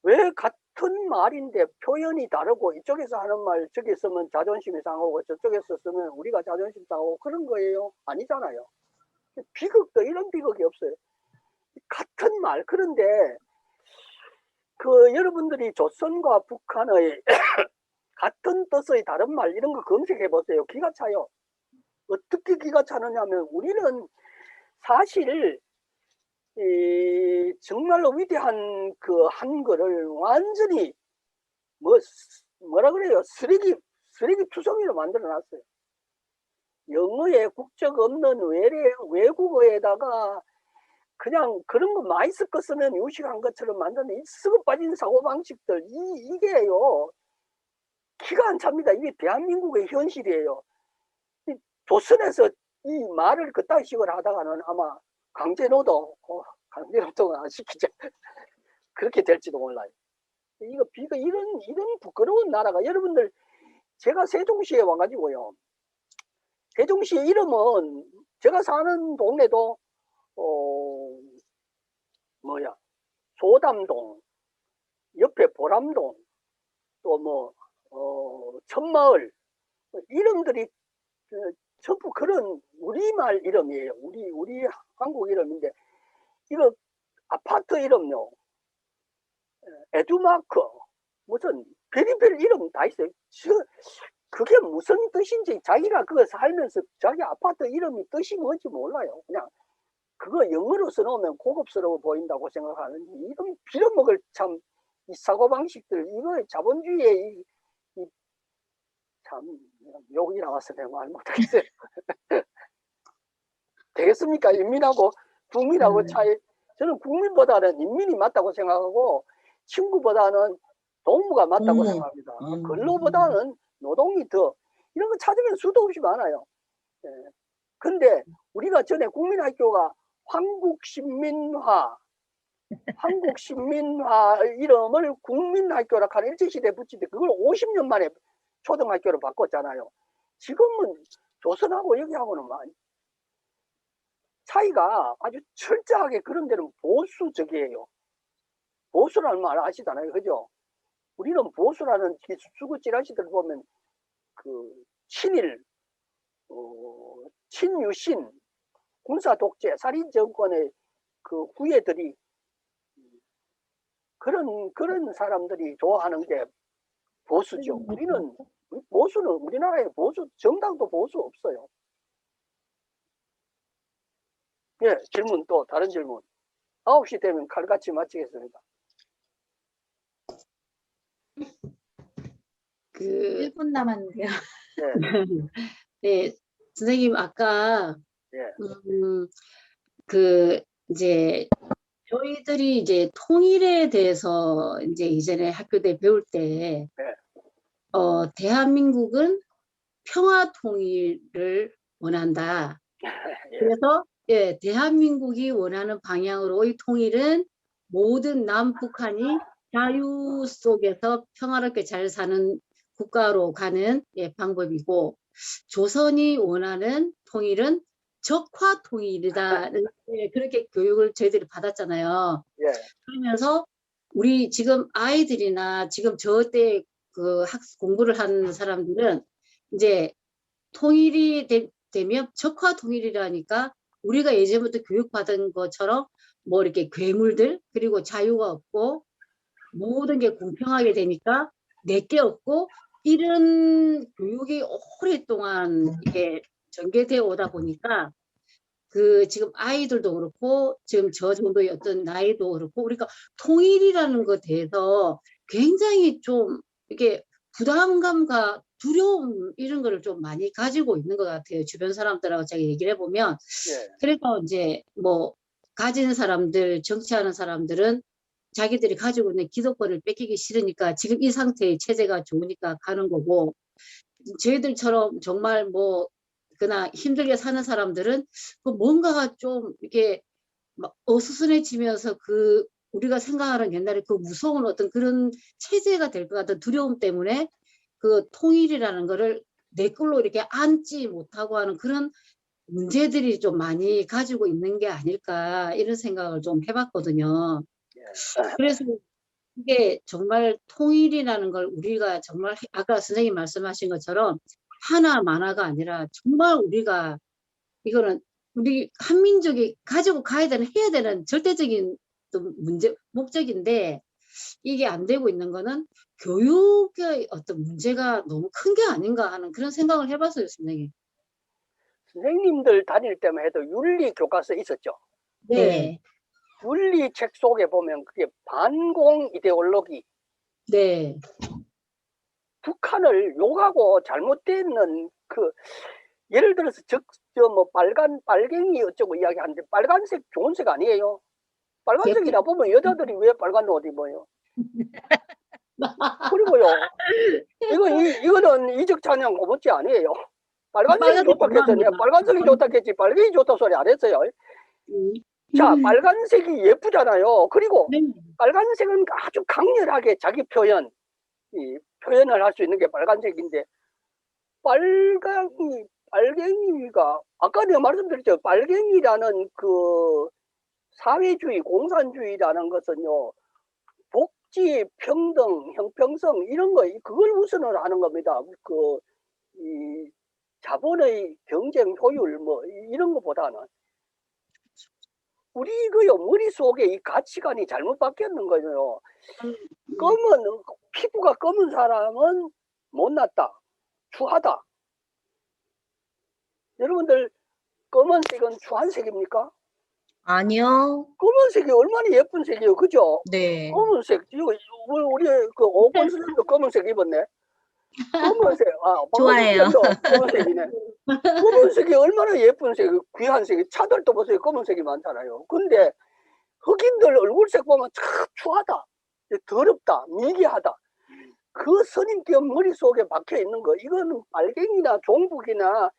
왜 같은 말인데 표현이 다르고 이쪽에서 하는 말 저기 쓰면 자존심이 상하고 저쪽에서 쓰면 우리가 자존심 상하고 그런 거예요? 아니잖아요. 비극도 이런 비극이 없어요. 같은 말. 그런데 여러분들이 조선과 북한의 같은 뜻의 다른 말 이런 거 검색해 보세요. 기가 차요. 어떻게 기가 차느냐면 우리는 사실 정말로 위대한 한글을 완전히 뭐라 그래요? 쓰레기 투성이로 만들어 놨어요. 영어에 국적 없는 외국어에다가 그냥 그런 거 많이 쓰면 유식한 것처럼 만드는 이 쓰고 빠진 사고방식들 이게요 기가 안 찹니다. 이게 대한민국의 현실이에요. 조선에서 이 말을 그딴 식으로 하다가는 아마 강제노동을 안 시키죠. 그렇게 될지도 몰라요. 이런 부끄러운 나라가 여러분들 제가 세종시에 와가지고요. 세종시 이름은 제가 사는 동네도 소담동 옆에 보람동 또 천마을 이름들이 전부 그런 우리말 이름이에요. 우리 한국 이름인데 이거 아파트 이름요. 에듀마크 무슨 별의별 이름 다 있어요. 그게 무슨 뜻인지 자기가 그거 살면서 자기 아파트 이름이 뜻이 뭔지 몰라요. 그냥 그거 영어로 써놓으면 고급스러워 보인다고 생각하는지 이런 빌어먹을 참 이 사고방식들 이거 자본주의의 참 욕이 나와서 내가 말 못하겠어요. 되겠습니까? 인민하고 국민하고 차이. 저는 국민보다는 인민이 맞다고 생각하고 친구보다는 동무가 맞다고 생각합니다. 근로보다는 노동이 더 이런 거 찾으면 수도 없이 많아요. 예. 근데 우리가 전에 국민학교가 한국신민화 이름을 국민학교라 하는 일제시대에 붙일 때 그걸 50년 만에 초등학교로 바꿨잖아요. 지금은 조선하고 여기하고는 많이 차이가 아주 철저하게 그런 데는 보수적이에요. 보수라는 말 아시잖아요. 그죠? 우리는 보수라는 수구 찌라시들 보면 친일 친유신, 군사 독재, 살인 정권의 그 후예들이 그런 사람들이 좋아하는 게 보수죠. 우리는 보수는 우리나라에 보수 정당도 보수 없어요. 예, 질문 또 다른 질문. 9시 되면 칼같이 마치겠습니다. 그 1분 남았는데요. 네, 선생님 아까 예. 그 이제 저희들이 이제 통일에 대해서 이제 이전에 학교 때 배울 때 대한민국은 평화 통일을 원한다. 예. 그래서 예, 대한민국이 원하는 방향으로의 통일은 모든 남북한이 자유 속에서 평화롭게 잘 사는 국가로 가는 방법이고, 조선이 원하는 통일은 적화 통일이다. 예, 그렇게 교육을 저희들이 받았잖아요. 예. 그러면서 우리 지금 아이들이나 지금 저 때 그 공부를 한 사람들은 이제 통일이 되면 적화 통일이라니까 우리가 예전부터 교육받은 것처럼 뭐 이렇게 괴물들, 그리고 자유가 없고 모든 게 공평하게 되니까 내게 없고, 이런 교육이 오랫동안 이렇게 전개되어 오다 보니까 그 지금 아이들도 그렇고 지금 저 정도의 어떤 나이도 그렇고 우리가 통일이라는 것에 대해서 굉장히 좀 이렇게 부담감과 두려움 이런 거를 좀 많이 가지고 있는 것 같아요. 주변 사람들하고 제가 얘기를 해보면. 예. 그래서 이제 뭐 가진 사람들, 정치하는 사람들은 자기들이 가지고 있는 기득권을 뺏기기 싫으니까 지금 이 상태의 체제가 좋으니까 가는 거고, 저희들처럼 정말 뭐 그나 힘들게 사는 사람들은 그 뭔가가 좀 이렇게 막 어수선해지면서 그 우리가 생각하는 옛날에 그 무서운 어떤 그런 체제가 될 것 같은 두려움 때문에 그 통일이라는 거를 내 걸로 이렇게 안지 못하고 하는 그런 문제들이 좀 많이 가지고 있는 게 아닐까, 이런 생각을 좀 해봤거든요. 그래서 이게 정말 통일이라는 걸 우리가 정말 아까 선생님 말씀하신 것처럼 하나만화가 아니라 정말 우리가 이거는 우리 한민족이 가지고 가야 되는, 해야 되는 절대적인 문제, 목적인데 이게 안 되고 있는 거는 교육의 어떤 문제가 너무 큰 게 아닌가 하는 그런 생각을 해봤어요, 선생님. 선생님들 다닐 때만 해도 윤리 교과서 있었죠. 네. 윤리 책 속에 보면 그게 반공 이데올로기, 네. 북한을 욕하고 잘못되는 그 예를 들어서 저 뭐 빨갱이 어쩌고 이야기하는데 빨간색 좋은 색 아니에요. 빨간색이라 보면 여자들이 왜 빨간 옷 입어요? 그리고요, 이거는 이적 찬양 고무치 아니에요. 빨간색이 좋다고 했어요. 내가 빨간색이 좋다고 했지 빨갱이 좋다 소리 안 했어요. 자, 빨간색이 예쁘잖아요. 그리고 빨간색은 아주 강렬하게 자기 표현을 할 수 있는 게 빨간색인데, 빨갱이가 아까 내가 말씀드렸죠. 빨갱이라는 그 사회주의, 공산주의라는 것은요, 복지, 평등, 형평성 이런 거 그걸 우선으로 하는 겁니다. 이 자본의 경쟁 효율 뭐 이런 것보다는 우리 머릿속에 이 가치관이 잘못 바뀌었는 거예요. 피부가 검은 사람은 못났다, 추하다. 여러분들 검은색은 추한 색입니까? 아니요. 검은색이 얼마나 예쁜 색이에요, 그죠? 네. 검은색, 우리 그 오건 선생님도 검은색 입었네. 검은색, 좋아해요. 검은색이네. 검은색이 얼마나 예쁜 색, 귀한 색이, 차들도 보세요, 검은색이 많잖아요. 근데 흑인들 얼굴색 보면 참 추하다, 더럽다, 미개하다. 그 선입견 머릿속에 박혀 있는 거, 이거는 빨갱이나 종북이나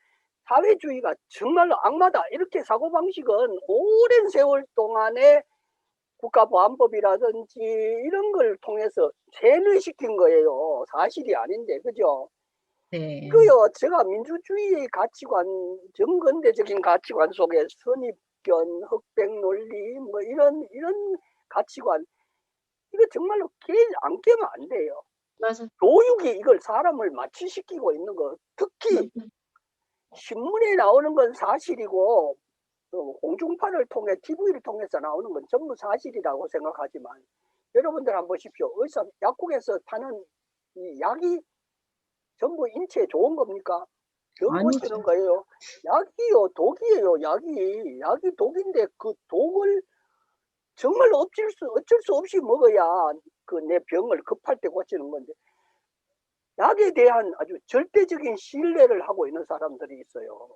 사회주의가 정말로 악마다, 이렇게 사고방식은 오랜 세월 동안에 국가보안법이라든지 이런 걸 통해서 세뇌시킨 거예요. 사실이 아닌데, 그죠? 네. 이거요, 제가 민주주의의 가치관, 정근대적인 가치관 속에 선입견, 흑백 논리, 뭐 이런 가치관, 이거 정말로 안 깨면 안 돼요. 맞아. 교육이 이걸 사람을 마취시키고 있는 거, 특히 신문에 나오는 건 사실이고 공중파를 통해 TV를 통해서 나오는 건 전부 사실이라고 생각하지만 여러분들 한번 보십시오. 의사 약국에서 파는 이 약이 전부 인체에 좋은 겁니까? 병 아니죠. 고치는 거예요. 약이요, 독이에요. 약이 독인데 그 독을 정말 어쩔 수 없이 먹어야 그 내 병을 급할 때 고치는 건데 약에 대한 아주 절대적인 신뢰를 하고 있는 사람들이 있어요.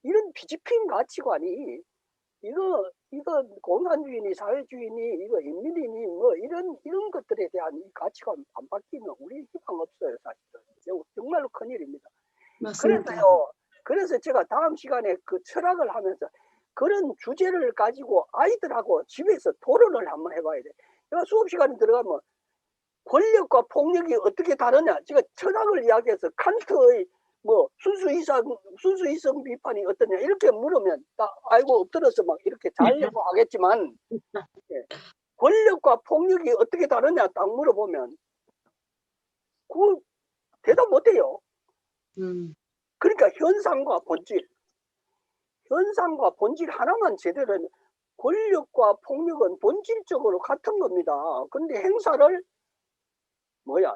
이런 뒤집힌 가치관이 이거 공산주의니 사회주의니 이거 인민이니 뭐 이런 것들에 대한 이 가치관 안 바뀌면 우리 희망 없어요. 사실은 정말로 큰일입니다. 맞습니다. 그래서 제가 다음 시간에 그 철학을 하면서 그런 주제를 가지고 아이들하고 집에서 토론을 한번 해봐야 돼. 제가 수업 시간에 들어가면 권력과 폭력이 어떻게 다르냐. 제가 철학을 이야기해서 칸트의 뭐 순수이성 비판이 어떠냐 이렇게 물으면 딱 알고 엎드려서 막 이렇게 자려고 하겠지만 예, 권력과 폭력이 어떻게 다르냐 딱 물어보면 그 대답 못해요. 그러니까 현상과 본질 하나만 제대로 하면 권력과 폭력은 본질적으로 같은 겁니다. 그런데 행사를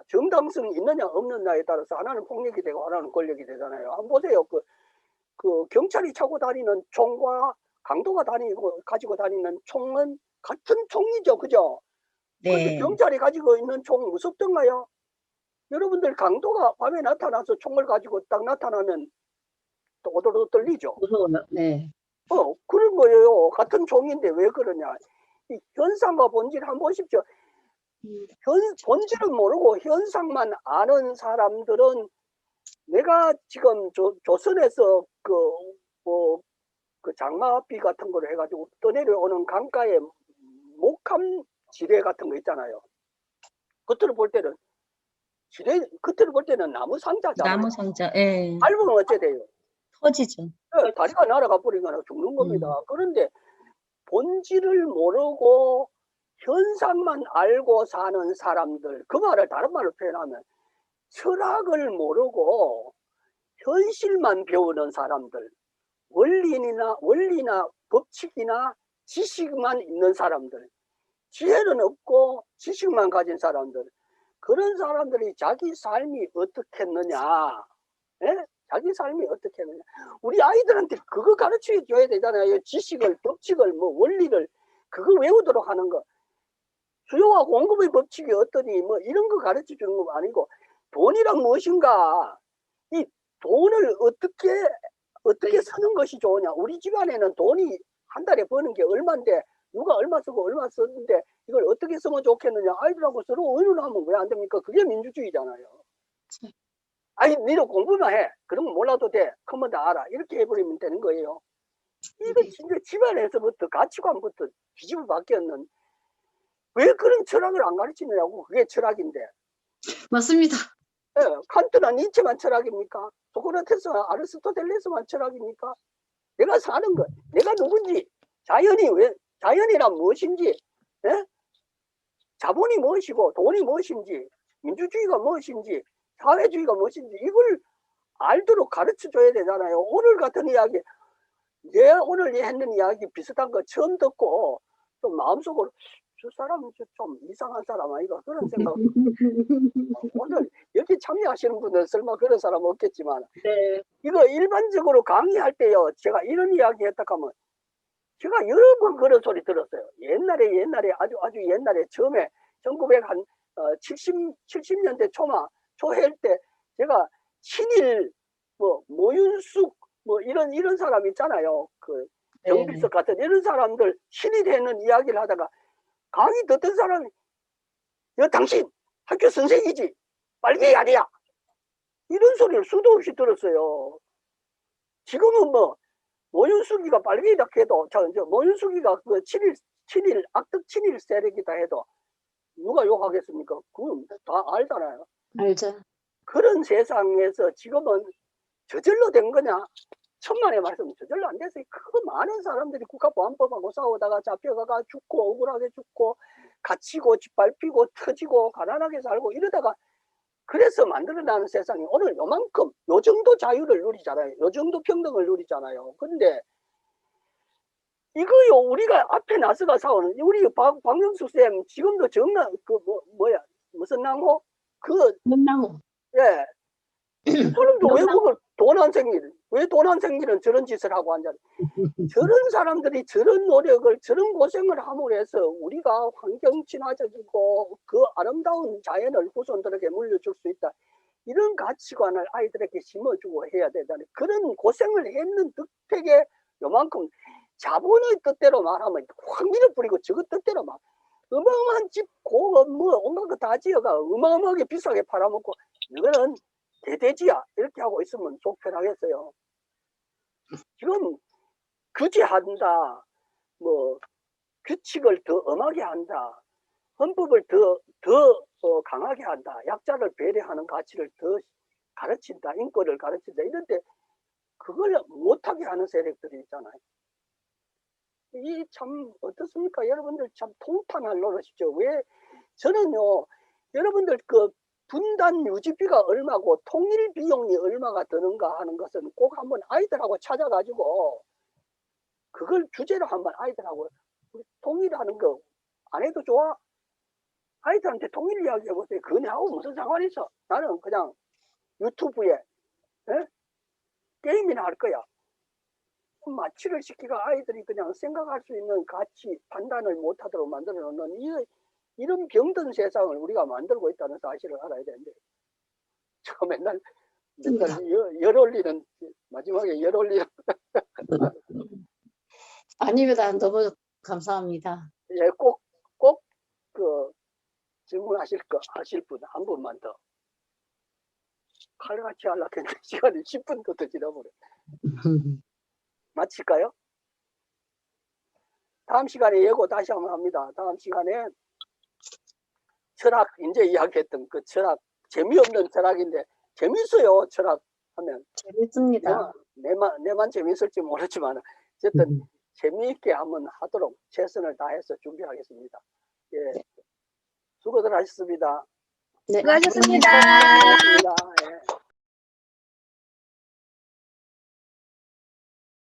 정당성이 있느냐 없느냐에 따라서 하나는 폭력이 되고 하나는 권력이 되잖아요. 한번 보세요. 그 경찰이 차고 다니는 총과 강도가 가지고 다니는 총은 같은 총이죠. 그죠? 그런데 네. 경찰이 가지고 있는 총 무섭던가요? 여러분들 강도가 밤에 나타나서 총을 가지고 딱 나타나면 또 오도로 떨리죠. 무서워요. 네. 그런 거예요. 같은 총인데 왜 그러냐. 이 현상과 본질 한번 보십시오. 본질은 모르고 현상만 아는 사람들은 내가 지금 조선에서 그 장마비 같은 거를 해가지고 떠내려오는 강가에 목함 지뢰 같은 거 있잖아요. 겉으로 볼 때는 나무 상자잖아요. 나무 상자, 예. 밟으면 어째 돼요? 터지죠. 다리가 날아가 버리거나 죽는 겁니다. 그런데 본질을 모르고 현상만 알고 사는 사람들, 그 말을 다른 말로 표현하면 철학을 모르고 현실만 배우는 사람들, 원리나 법칙이나 지식만 있는 사람들, 지혜는 없고 지식만 가진 사람들, 그런 사람들이 자기 삶이 어떻겠느냐, 예? 자기 삶이 어떻겠느냐. 우리 아이들한테 그거 가르쳐 줘야 되잖아요. 지식을, 법칙을, 원리를 그거 외우도록 하는 거. 수요와 공급의 법칙이 어떠니 뭐 이런 거 가르쳐 주는 거 아니고 돈이란 무엇인가, 이 돈을 어떻게 쓰는 것이 좋으냐. 우리 집안에는 돈이 한 달에 버는 게 얼마인데 누가 얼마 쓰고 얼마 썼는데 이걸 어떻게 쓰면 좋겠느냐. 아이들하고 서로 의논하면 왜 안 됩니까? 그게 민주주의잖아요. 아니 니도 공부만 해. 그러면 몰라도 돼. 크면 다 알아. 이렇게 해버리면 되는 거예요. 이거 진짜 집안에서부터 가치관부터 뒤집어 바뀌었는, 왜 그런 철학을 안 가르치느냐고. 그게 철학인데. 맞습니다. 예, 칸트나 니체만 철학입니까? 소크라테스와 아리스토텔레스만 철학입니까? 내가 사는 것, 내가 누군지, 자연이란 무엇인지, 예? 자본이 무엇이고 돈이 무엇인지, 민주주의가 무엇인지, 사회주의가 무엇인지 이걸 알도록 가르쳐 줘야 되잖아요. 오늘 같은 이야기, 오늘 했는 이야기 비슷한 거 처음 듣고 좀 마음속으로 저 사람은 좀 이상한 사람 아이가 그런 생각. 오늘 여기 참여하시는 분은 설마 그런 사람 없겠지만, 네. 이거 일반적으로 강의할 때요, 제가 이런 이야기 했다 하면 제가 여러 번 그런 소리 들었어요. 옛날에 아주 옛날에 처음에 1970년대 초할 때 제가 친일 모윤숙 이런 사람 있잖아요. 그 정비석 같은 이런 사람들 친일했는 이야기를 하다가 강의 듣던 사람이 당신 학교 선생이지 빨갱이 아니야 이런 소리를 수도 없이 들었어요. 지금은 모윤숙이가 빨갱이다 해도 모윤숙이가 그 악덕 친일 세력이다 해도 누가 욕하겠습니까? 그건 다 알잖아요. 알죠. 그런 세상에서 지금은 저절로 된 거냐? 천만의 말씀, 저절로 안 됐어요. 그 많은 사람들이 국가보안법하고 싸우다가 잡혀가가 죽고 억울하게 죽고 갇히고 짓밟히고 터지고 가난하게 살고 이러다가 그래서 만들어나는 세상이 오늘 요만큼 요 정도 자유를 누리잖아요. 요 정도 평등을 누리잖아요. 근데 이거요 우리가 앞에 나서가 싸우는 우리 박명수 쌤 지금도 정말 그 뭐야 무슨 나무 그 문나무. 예. 그 사람도 왜 그걸 왜 돈 한 생기는 저런 짓을 하고 앉아. 저런 사람들이 저런 노력을 저런 고생을 함으로 해서 우리가 환경 친화적이고 그 아름다운 자연을 후손들에게 물려줄 수 있다. 이런 가치관을 아이들에게 심어주고 해야 되잖아요. 그런 고생을 했는 덕택에 요만큼 자본의 뜻대로 말하면 황비를 뿌리고 저거 뜻대로 막 어마어마한 집 고급 뭐 온갖 거 다 지어가 어마어마하게 비싸게 팔아먹고 이거는 대대지야 이렇게 하고 있으면 속편하겠어요. 지금 규제한다, 뭐 규칙을 더 엄하게 한다, 헌법을 더 강하게 한다, 약자를 배려하는 가치를 더 가르친다, 인권을 가르친다 이런데 그걸 못하게 하는 세력들이 있잖아요. 이 참 어떻습니까? 여러분들 참 통탄할 노릇이죠. 왜 저는요 여러분들 그 분단 유지비가 얼마고 통일 비용이 얼마가 드는가 하는 것은 꼭 한번 아이들하고 찾아가지고 그걸 주제로 한번 아이들하고 통일하는 거 안 해도 좋아. 아이들한테 통일 이야기 해보세요. 그거 하고 무슨 상관이 있어. 나는 그냥 유튜브에 게임이나 할 거야. 마취를 시키가 아이들이 그냥 생각할 수 있는 가치 판단을 못하도록 만들어 놓는 이런 병든 세상을 우리가 만들고 있다는 사실을 알아야 되는데 저 맨날 열 올리는 마지막에 열 올리는 아닙니다. 너무 감사합니다. 예, 꼭 그 질문하실 분 한 분만 더 칼같이 하려고 했는데 시간이 10분도 더 지나버려. 마칠까요? 다음 시간에 예고 다시 한번 합니다. 다음 시간에 철학 이제 이야기했던 그 철학 재미없는 철학인데 재밌어요. 철학 하면 재밌습니다. 내만 재밌을지 모르지만 어쨌든 재미있게 한번 하도록 최선을 다해서 준비하겠습니다. 예, 수고들 하셨습니다. 네. 수고하셨습니다. 수고하셨습니다. 예.